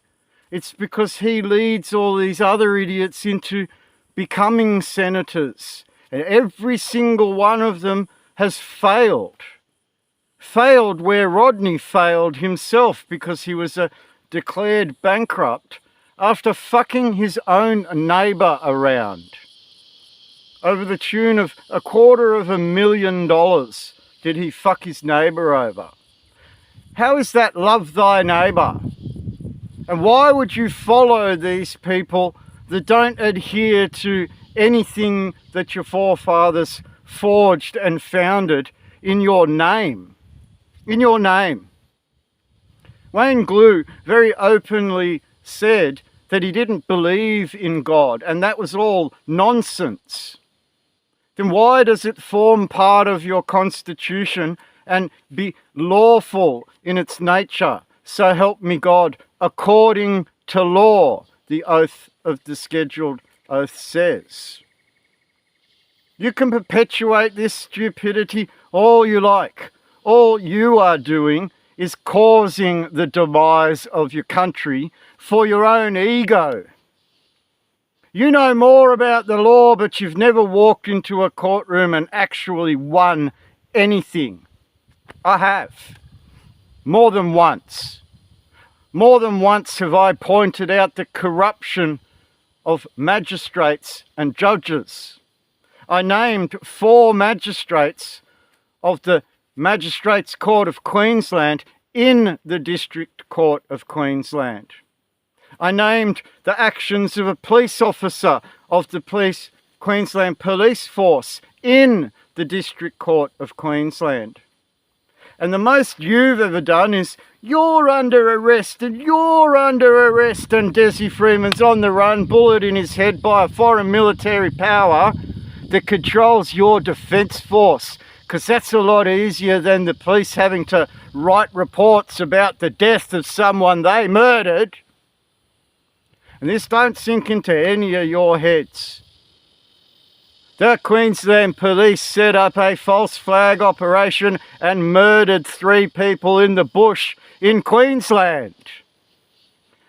It's because he leads all these other idiots into becoming senators. And every single one of them has failed. Failed where Rodney failed himself, because he was a declared bankrupt after fucking his own neighbour around. Over the tune of $250,000 did he fuck his neighbour over. How is that love thy neighbour? And why would you follow these people that don't adhere to anything that your forefathers forged and founded in your name? In your name. Wayne Glue very openly said that he didn't believe in God, and that was all nonsense. Then why does it form part of your constitution and be lawful in its nature? So help me God, according to law, the oath of the scheduled oath says. You can perpetuate this stupidity all you like. All you are doing is causing the demise of your country for your own ego. You know more about the law, but you've never walked into a courtroom and actually won anything. I have. More than once. More than once have I pointed out the corruption of magistrates and judges. I named 4 magistrates of the Magistrates Court of Queensland in the District Court of Queensland. I named the actions of a police officer of the Queensland Police Force in the District Court of Queensland. And the most you've ever done is, you're under arrest and you're under arrest, and Desi Freeman's on the run, bullet in his head by a foreign military power that controls your defence force. Because that's a lot easier than the police having to write reports about the death of someone they murdered. And this don't sink into any of your heads. The Queensland Police set up a false flag operation and murdered 3 people in the bush in Queensland.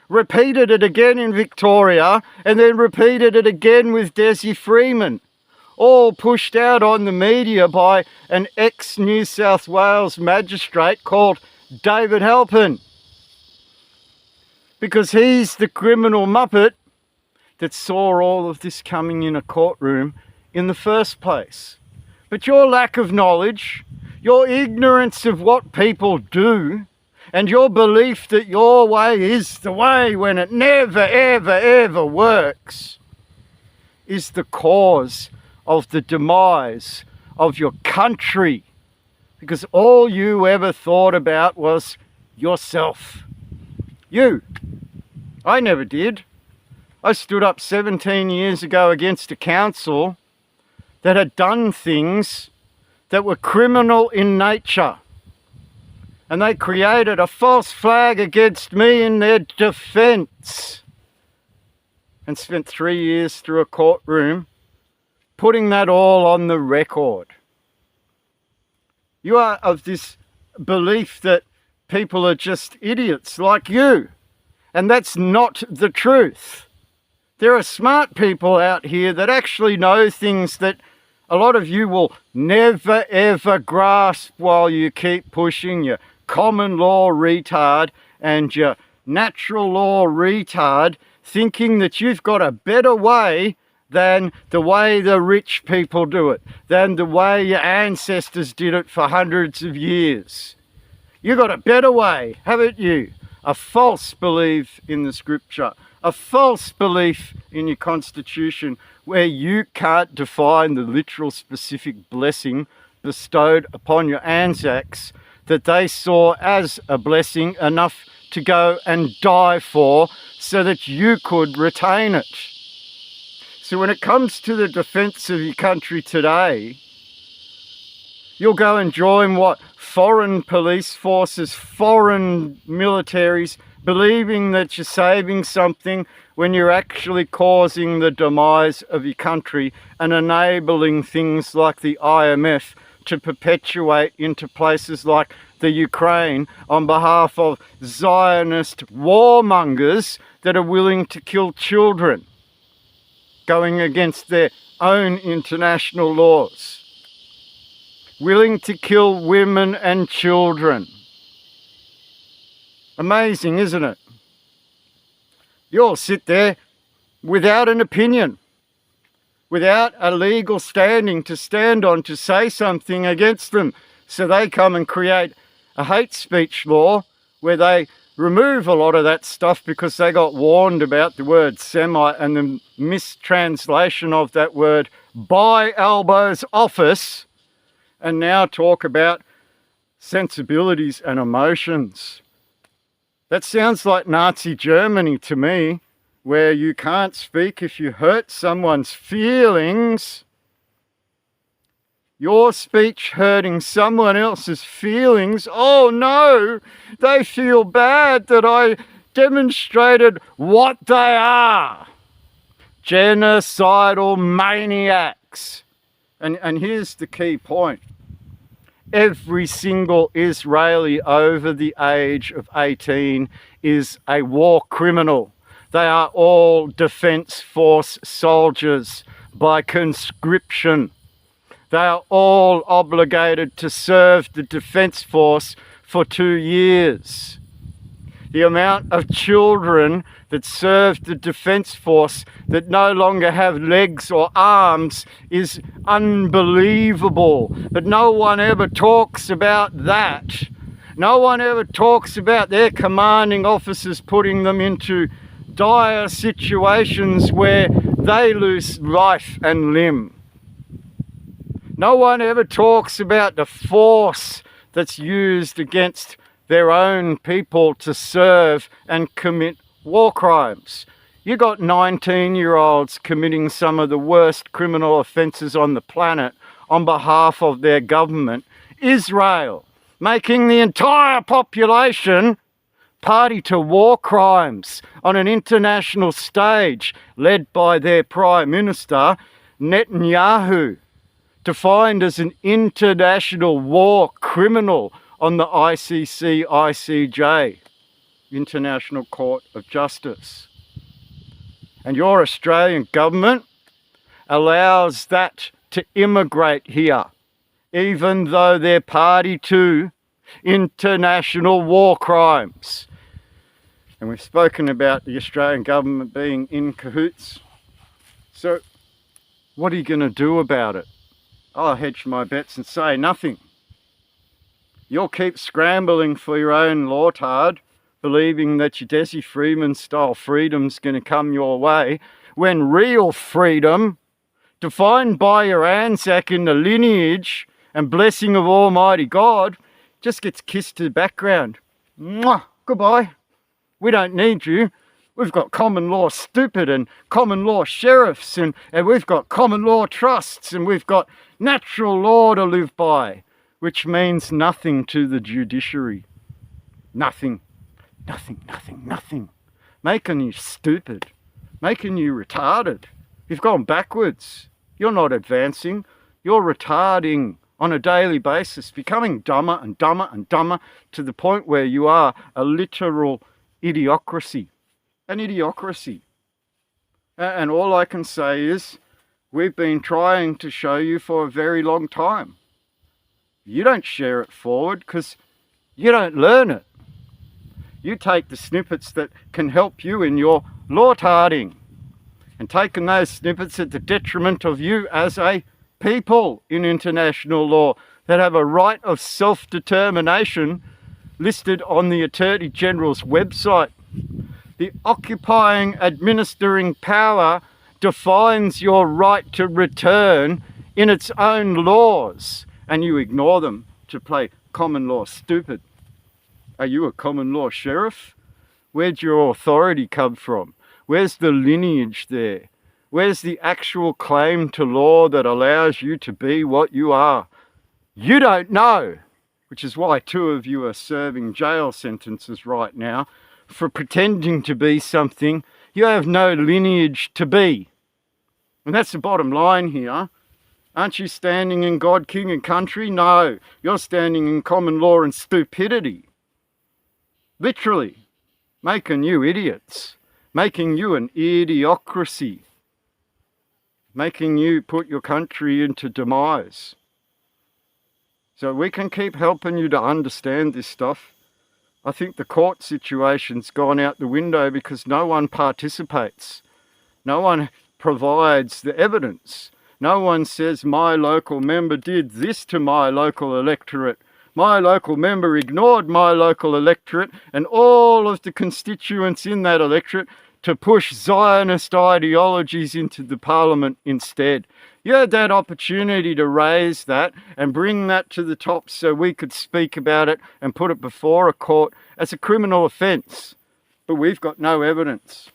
Repeated it again in Victoria, and then repeated it again with Desi Freeman. All pushed out on the media by an ex-New South Wales magistrate called David Halpin. Because he's the criminal muppet that saw all of this coming in a courtroom in the first place. But your lack of knowledge, your ignorance of what people do, and your belief that your way is the way when it never, ever, ever works, is the cause of the demise of your country, because all you ever thought about was yourself. You. I never did. I stood up 17 years ago against a council that had done things that were criminal in nature, and they created a false flag against me in their defence, and spent 3 years through a courtroom putting that all on the record. You are of this belief that people are just idiots like you, and that's not the truth. There are smart people out here that actually know things that a lot of you will never ever grasp while you keep pushing your common law retard and your natural law retard, thinking that you've got a better way than the way the rich people do it, than the way your ancestors did it for hundreds of years. You got a better way, haven't you? A false belief in the scripture, a false belief in your constitution, where you can't define the literal specific blessing bestowed upon your Anzacs that they saw as a blessing enough to go and die for so that you could retain it. So when it comes to the defence of your country today, you'll go and join what? Foreign police forces, foreign militaries, believing that you're saving something when you're actually causing the demise of your country and enabling things like the IMF to perpetuate into places like the Ukraine on behalf of Zionist warmongers that are willing to kill children, going against their own international laws, willing to kill women and children. Amazing, isn't it? You all sit there without an opinion, without a legal standing to stand on to say something against them. So they come and create a hate speech law where they remove a lot of that stuff because they got warned about the word Semite and the mistranslation of that word by Albo's office, and now talk about sensibilities and emotions. That sounds like Nazi Germany to me, where you can't speak if you hurt someone's feelings. Your speech hurting someone else's feelings. Oh no, they feel bad that I demonstrated what they are. Genocidal maniacs. And here's the key point. Every single Israeli over the age of 18 is a war criminal. They are all Defence Force soldiers by conscription. They are all obligated to serve the Defence Force for 2 years. The amount of children that serve the Defence Force that no longer have legs or arms is unbelievable. But no one ever talks about that. No one ever talks about their commanding officers putting them into dire situations where they lose life and limb. No one ever talks about the force that's used against their own people to serve and commit war crimes. You got 19-year-olds committing some of the worst criminal offences on the planet on behalf of their government, Israel, making the entire population party to war crimes on an international stage led by their Prime Minister, Netanyahu, defined as an international war criminal on the ICC-ICJ, International Court of Justice. And your Australian government allows that to immigrate here, even though they're party to international war crimes. And we've spoken about the Australian government being in cahoots. So what are you going to do about it? I'll hedge my bets and say nothing. You'll keep scrambling for your own lawtard, believing that your Desi Freeman-style freedom's going to come your way, when real freedom, defined by your Anzac in the lineage and blessing of Almighty God, just gets kissed to the background. Mwah! Goodbye. We don't need you. We've got common law stupid and common law sheriffs and we've got common law trusts and we've got natural law to live by, which means nothing to the judiciary. Nothing. Nothing, nothing, nothing. Making you stupid. Making you retarded. You've gone backwards. You're not advancing. You're retarding on a daily basis, becoming dumber and dumber and dumber to the point where you are a literal idiocracy. An idiocracy. And all I can say is, we've been trying to show you for a very long time. You don't share it forward because you don't learn it. You take the snippets that can help you in your lawtarding and taking those snippets at the detriment of you as a people in international law that have a right of self-determination listed on the Attorney General's website. The occupying administering power defines your right to return in its own laws, and you ignore them to play common law stupid. Are you a common law sheriff? Where'd your authority come from? Where's the lineage there? Where's the actual claim to law that allows you to be what you are? You don't know, which is why 2 of you are serving jail sentences right now for pretending to be something You have no lineage to be. And that's the bottom line here. Aren't you standing in God, King and country? No, you're standing in common law and stupidity. Literally, making you idiots, making you an idiocracy, making you put your country into demise. So we can keep helping you to understand this stuff. I think the court situation's gone out the window because no one participates. No one provides the evidence. No one says my local member did this to my local electorate. My local member ignored my local electorate and all of the constituents in that electorate to push Zionist ideologies into the parliament instead. You had that opportunity to raise that and bring that to the top so we could speak about it and put it before a court as a criminal offence. But we've got no evidence.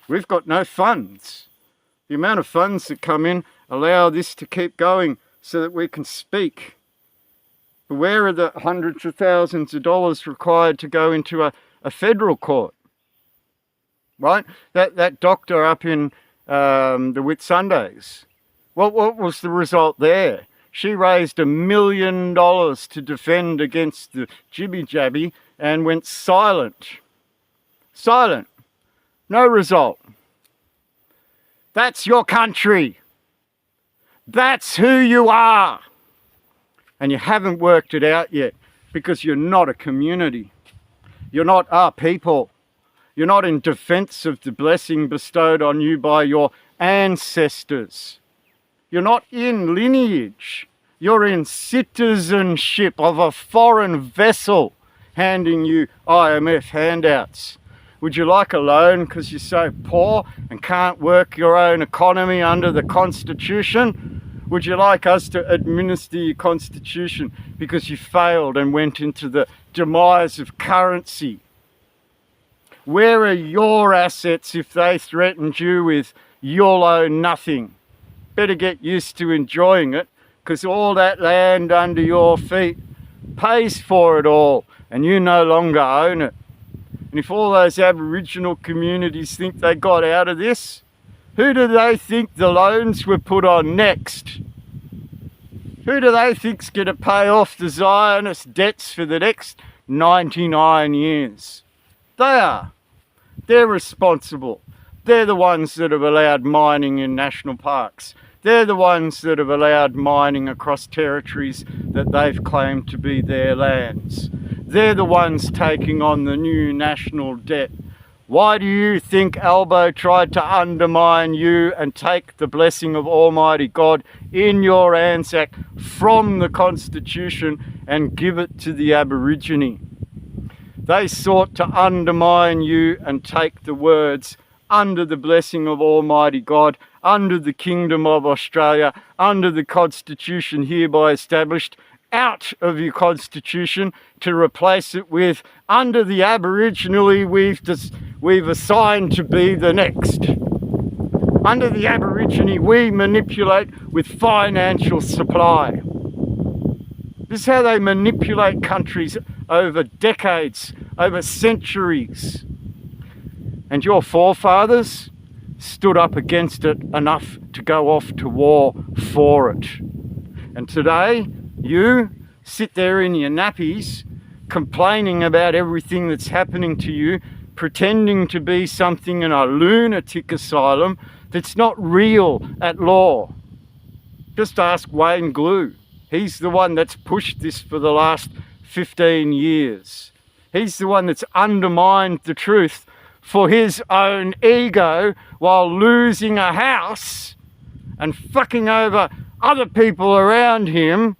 We've got no funds. The amount of funds that come in allow this to keep going so that we can speak. But where are the hundreds of thousands of dollars required to go into a federal court? Right? That doctor up in the Whitsundays, what was the result there? She raised $1 million to defend against the jibby-jabby and went silent. Silent. No result. That's your country. That's who you are. And you haven't worked it out yet because you're not a community. You're not our people. You're not in defense of the blessing bestowed on you by your ancestors. You're not in lineage. You're in citizenship of a foreign vessel handing you IMF handouts. Would you like a loan because you're so poor and can't work your own economy under the Constitution? Would you like us to administer your Constitution because you failed and went into the demise of currency? Where are your assets if they threatened you with YOLO nothing? Better get used to enjoying it because all that land under your feet pays for it all and you no longer own it. And if all those Aboriginal communities think they got out of this, who do they think the loans were put on next? Who do they think's going to pay off the Zionist debts for the next 99 years? They are. They're responsible. They're the ones that have allowed mining in national parks. They're the ones that have allowed mining across territories that they've claimed to be their lands. They're the ones taking on the new national debt. Why do you think Albo tried to undermine you and take the blessing of Almighty God in your Anzac from the Constitution and give it to the Aborigine? They sought to undermine you and take the words under the blessing of Almighty God, under the Kingdom of Australia, under the Constitution hereby established, out of your Constitution to replace it with under the Aboriginally we've assigned to be the next. Under the Aborigine we manipulate with financial supply. This is how they manipulate countries over decades, over centuries. And your forefathers stood up against it enough to go off to war for it. And today, you sit there in your nappies, complaining about everything that's happening to you, pretending to be something in a lunatic asylum that's not real at law. Just ask Wayne Glue. He's the one that's pushed this for the last 15 years. He's the one that's undermined the truth for his own ego while losing a house and fucking over other people around him.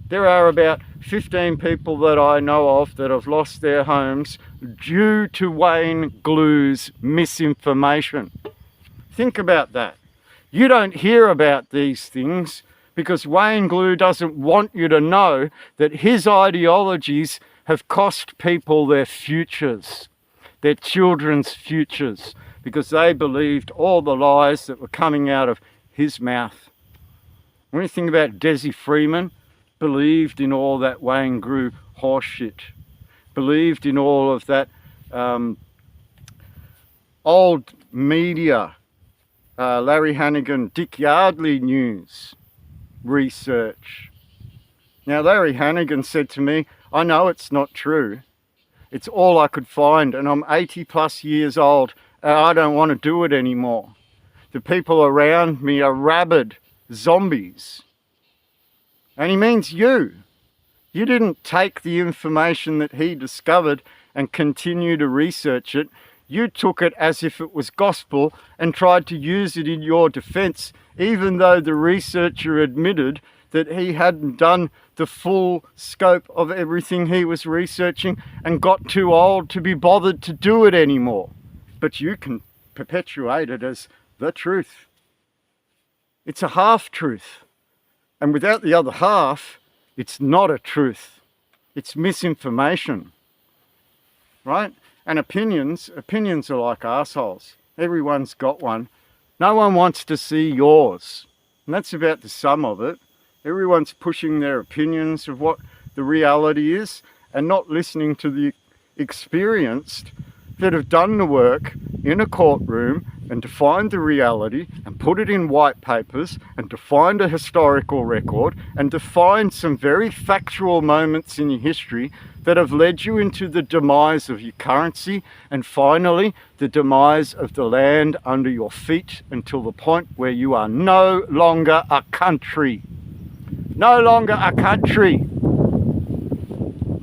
There are about 15 people that I know of that have lost their homes due to Wayne Glue's misinformation. Think about that. You don't hear about these things because Wayne Glue doesn't want you to know that his ideologies have cost people their futures, their children's futures, because they believed all the lies that were coming out of his mouth. When you think about Desi Freeman, believed in all that Wayne Glue horseshit, believed in all of that old media, Larry Hannigan, Dick Yardley news research. Now, Larry Hannigan said to me, I know it's not true. It's all I could find, and I'm 80 plus years old, and I don't want to do it anymore. The people around me are rabid zombies. And he means you. You didn't take the information that he discovered and continue to research it. You took it as if it was gospel and tried to use it in your defense, even though the researcher admitted that he hadn't done the full scope of everything he was researching and got too old to be bothered to do it anymore. But you can perpetuate it as the truth. It's a half-truth. And without the other half, it's not a truth. It's misinformation. Right? And opinions are like assholes. Everyone's got one. No one wants to see yours. And that's about the sum of it. Everyone's pushing their opinions of what the reality is and not listening to the experienced that have done the work in a courtroom and defined the reality and put it in white papers and defined a historical record and defined some very factual moments in your history that have led you into the demise of your currency and finally the demise of the land under your feet until the point where you are no longer a country. No longer a country.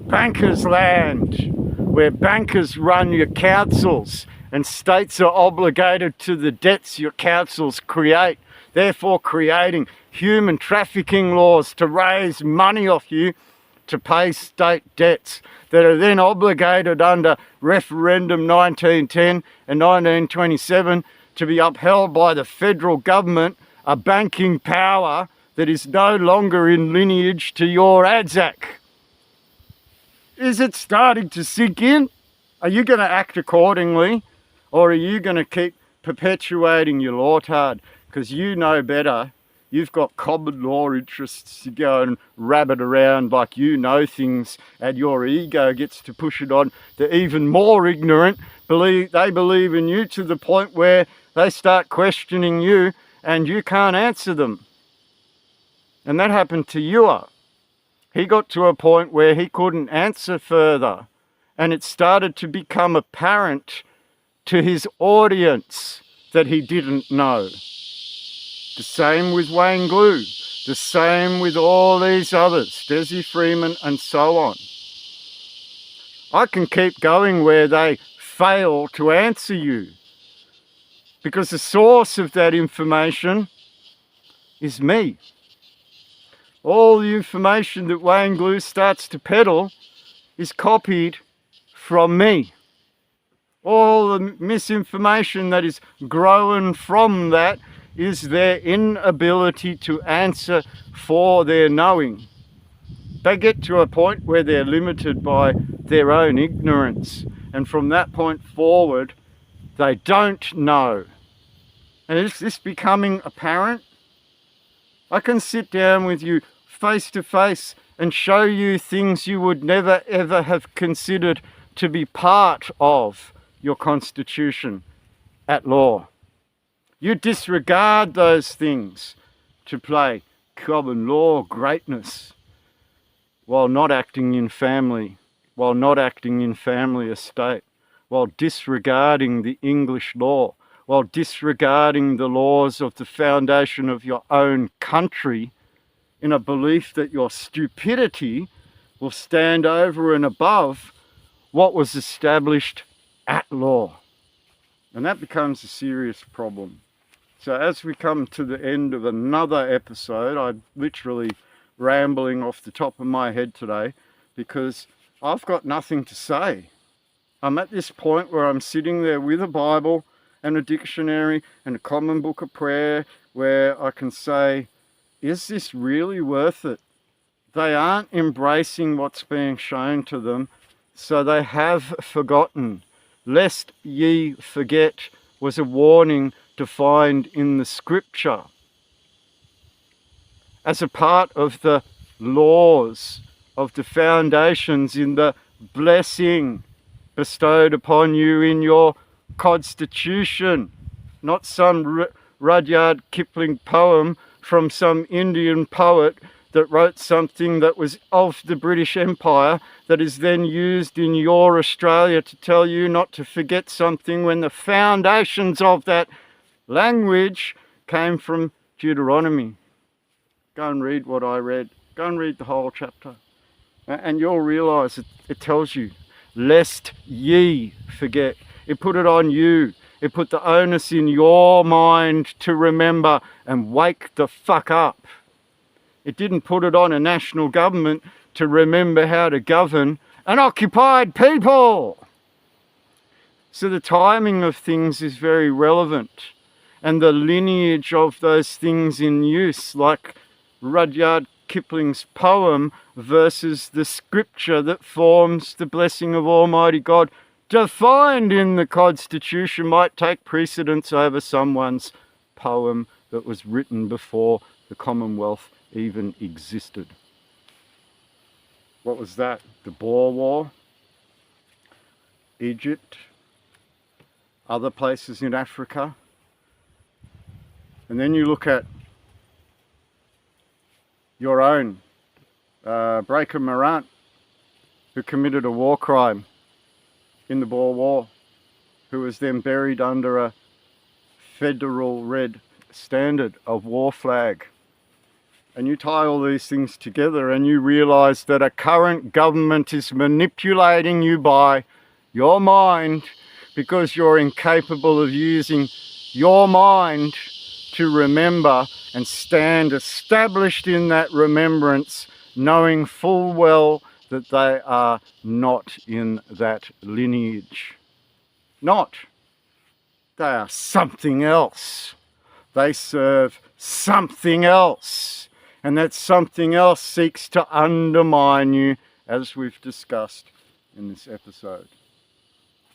Bankers' land, where bankers run your councils and states are obligated to the debts your councils create, therefore creating human trafficking laws to raise money off you to pay state debts that are then obligated under referendum 1910 and 1927 to be upheld by the federal government, a banking power that is no longer in lineage to your ADSAC. Is it starting to sink in? Are you going to act accordingly, or are you going to keep perpetuating your lawtard? Because you know better. You've got common law interests to go and rabbit around like you know things, and your ego gets to push it on. The even more ignorant they believe in you to the point where they start questioning you and you can't answer them. And that happened to Ewa. He got to a point where he couldn't answer further, and it started to become apparent to his audience that he didn't know. The same with Wayne Glue, the same with all these others, Desi Freeman and so on. I can keep going where they fail to answer you, because the source of that information is me. All the information that Wayne Glue starts to peddle is copied from me. All the misinformation that is grown from that is their inability to answer for their knowing. They get to a point where they're limited by their own ignorance, and from that point forward, they don't know. And is this becoming apparent? I can sit down with you face to face and show you things you would never ever have considered to be part of your constitution at law. You disregard those things to play common law greatness while not acting in family, while not acting in family estate, while disregarding the English law, while disregarding the laws of the foundation of your own country in a belief that your stupidity will stand over and above what was established at law. And that becomes a serious problem. So as we come to the end of another episode, I'm literally rambling off the top of my head today because I've got nothing to say. I'm at this point where I'm sitting there with a Bible and a dictionary and a common book of prayer where I can say, is this really worth it? They aren't embracing what's being shown to them, so they have forgotten. Lest ye forget was a warning defined in the scripture as a part of the laws of the foundations in the blessing bestowed upon you in your Constitution, not some Rudyard Kipling poem from some Indian poet that wrote something that was of the British Empire that is then used in your Australia to tell you not to forget something when the foundations of that language came from Deuteronomy. Go and read what I read. Go and read the whole chapter. And you'll realise it tells you, lest ye forget. It put it on you. It put the onus in your mind to remember and wake the fuck up. It didn't put it on a national government to remember how to govern an occupied people. So the timing of things is very relevant. And the lineage of those things in use, like Rudyard Kipling's poem versus the scripture that forms the blessing of Almighty God, defined in the Constitution, might take precedence over someone's poem that was written before the Commonwealth even existed. What was that? The Boer War? Egypt? Other places in Africa? And then you look at your own Breaker Morant, who committed a war crime in the Boer War, who was then buried under a federal red standard, a war flag. And you tie all these things together and you realise that a current government is manipulating you by your mind because you're incapable of using your mind to remember and stand established in that remembrance, knowing full well that they are not in that lineage. Not. They are something else. They serve something else. And that something else seeks to undermine you, as we've discussed in this episode.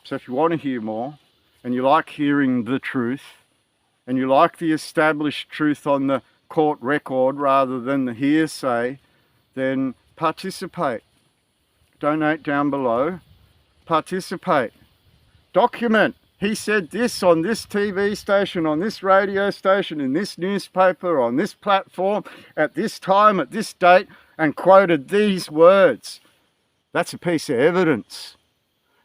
So if you want to hear more, and you like hearing the truth, and you like the established truth on the court record rather than the hearsay, then participate. Donate down below. Participate. Document. He said this on this TV station, on this radio station, in this newspaper, on this platform, at this time, at this date, and quoted these words. That's a piece of evidence.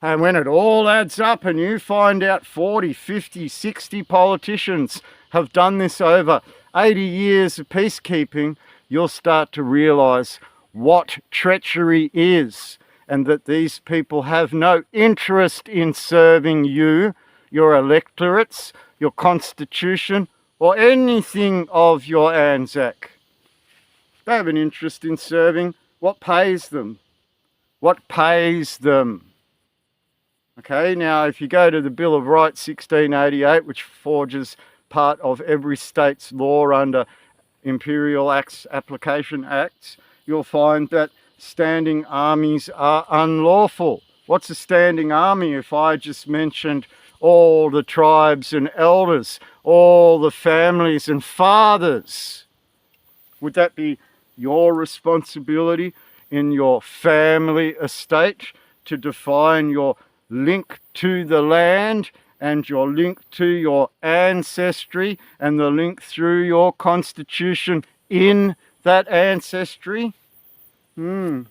And when it all adds up and you find out 40, 50, 60 politicians have done this over 80 years of peacekeeping, you'll start to realise what treachery is, and that these people have no interest in serving you, your electorates, your constitution, or anything of your Anzac. They have an interest in serving what pays them. What pays them. Okay, now if you go to the Bill of Rights 1688, which forges part of every state's law under Imperial Acts, Application Acts, you'll find that standing armies are unlawful. What's a standing army if I just mentioned all the tribes and elders, all the families and fathers? Would that be your responsibility in your family estate to define your link to the land and your link to your ancestry and the link through your constitution in that ancestry? Would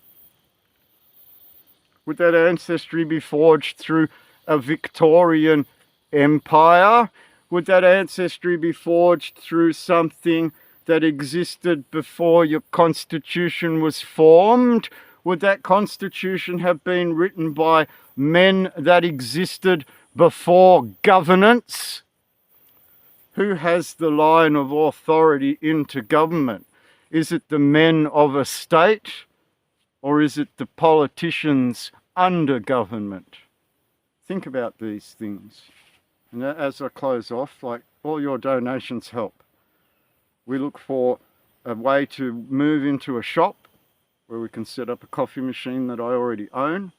that ancestry be forged through a Victorian empire? Would that ancestry be forged through something that existed before your constitution was formed? Would that constitution have been written by men that existed before governance? Who has the line of authority into government? Is it the men of a state, or is it the politicians under government? Think about these things. And as I close off, like, all your donations help. We look for a way to move into a shop where we can set up a coffee machine that I already own,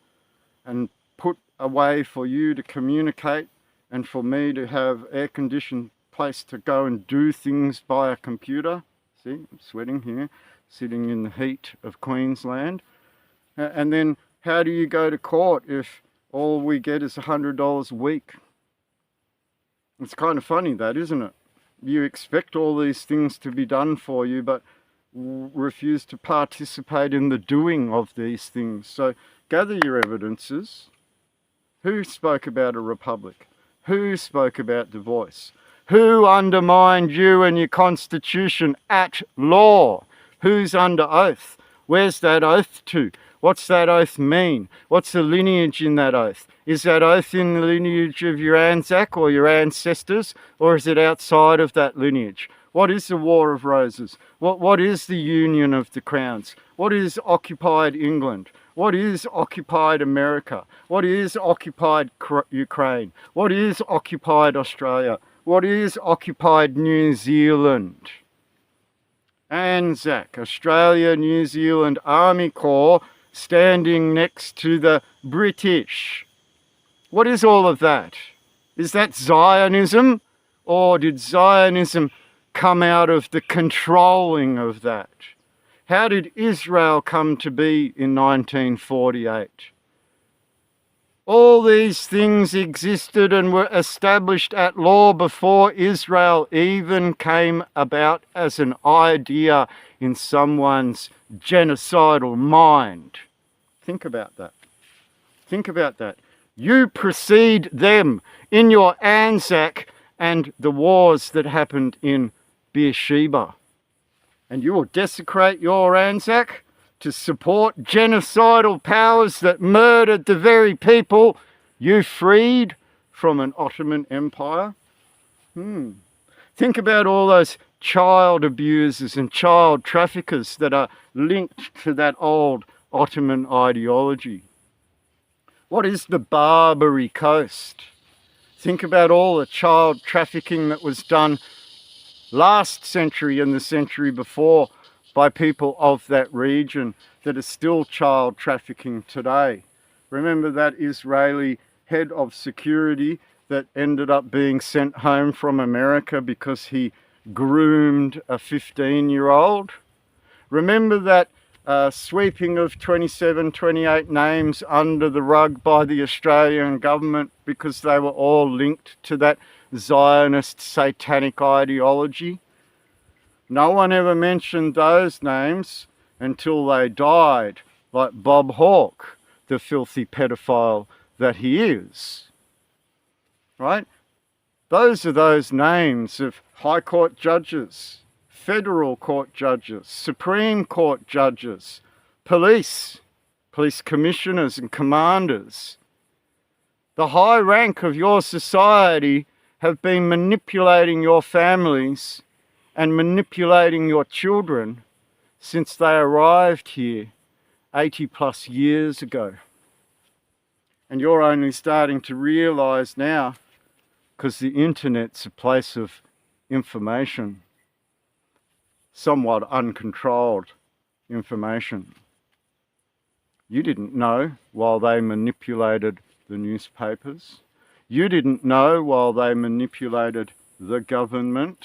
and put a way for you to communicate and for me to have air-conditioned place to go and do things by a computer. See, I'm sweating here, sitting in the heat of Queensland. And then how do you go to court if all we get is $100 a week? It's kind of funny that, isn't it? You expect all these things to be done for you, but refuse to participate in the doing of these things. So gather your evidences. Who spoke about a republic? Who spoke about divorce? Who undermined you and your constitution at law? Who's under oath? Where's that oath to? What's that oath mean? What's the lineage in that oath? Is that oath in the lineage of your Anzac or your ancestors, or is it outside of that lineage? What is the War of Roses? What is the Union of the Crowns? What is occupied England? What is occupied America? What is occupied Ukraine? What is occupied Australia? What is occupied New Zealand? Anzac, Australia, New Zealand Army Corps, standing next to the British. What is all of that? Is that Zionism? Or did Zionism come out of the controlling of that? How did Israel come to be in 1948? All these things existed and were established at law before Israel even came about as an idea in someone's genocidal mind. Think about that. Think about that. You precede them in your Anzac and the wars that happened in Beersheba. And you will desecrate your Anzac to support genocidal powers that murdered the very people you freed from an Ottoman Empire? Think about all those child abusers and child traffickers that are linked to that old Ottoman ideology. What is the Barbary Coast? Think about all the child trafficking that was done last century and the century before by people of that region that are still child trafficking today. Remember that Israeli head of security that ended up being sent home from America because he groomed a 15-year-old? Remember that sweeping of 27, 28 names under the rug by the Australian government because they were all linked to that Zionist satanic ideology? No one ever mentioned those names until they died, like Bob Hawke, the filthy pedophile that he is. Right? Those are those names of High Court judges, Federal Court judges, Supreme Court judges, police commissioners and commanders. The high rank of your society have been manipulating your families and manipulating your children since they arrived here 80 plus years ago. And you're only starting to realise now because the internet's a place of information, somewhat uncontrolled information. You didn't know while they manipulated the newspapers. You didn't know while they manipulated the government.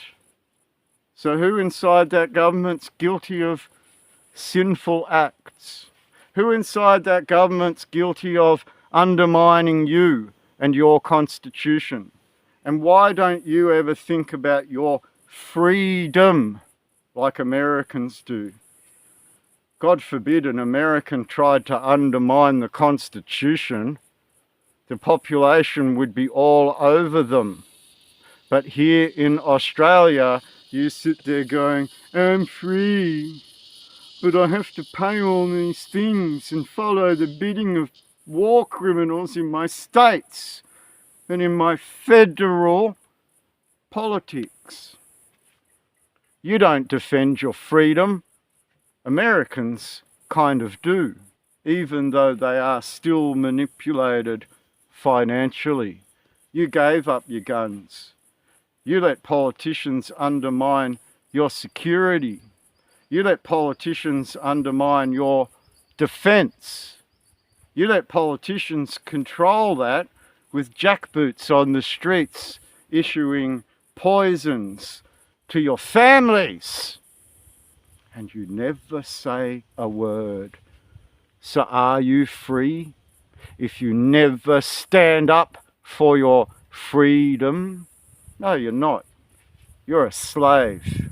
So who inside that government's guilty of sinful acts? Who inside that government's guilty of undermining you and your constitution? And why don't you ever think about your freedom like Americans do? God forbid an American tried to undermine the Constitution. The population would be all over them. But here in Australia, you sit there going, I'm free, but I have to pay all these things and follow the bidding of war criminals in my states and in my federal politics. You don't defend your freedom. Americans kind of do, even though they are still manipulated financially. You gave up your guns. You let politicians undermine your security. You let politicians undermine your defence. You let politicians control that with jackboots on the streets, issuing poisons to your families. And you never say a word. So are you free if you never stand up for your freedom? No, you're not. You're a slave.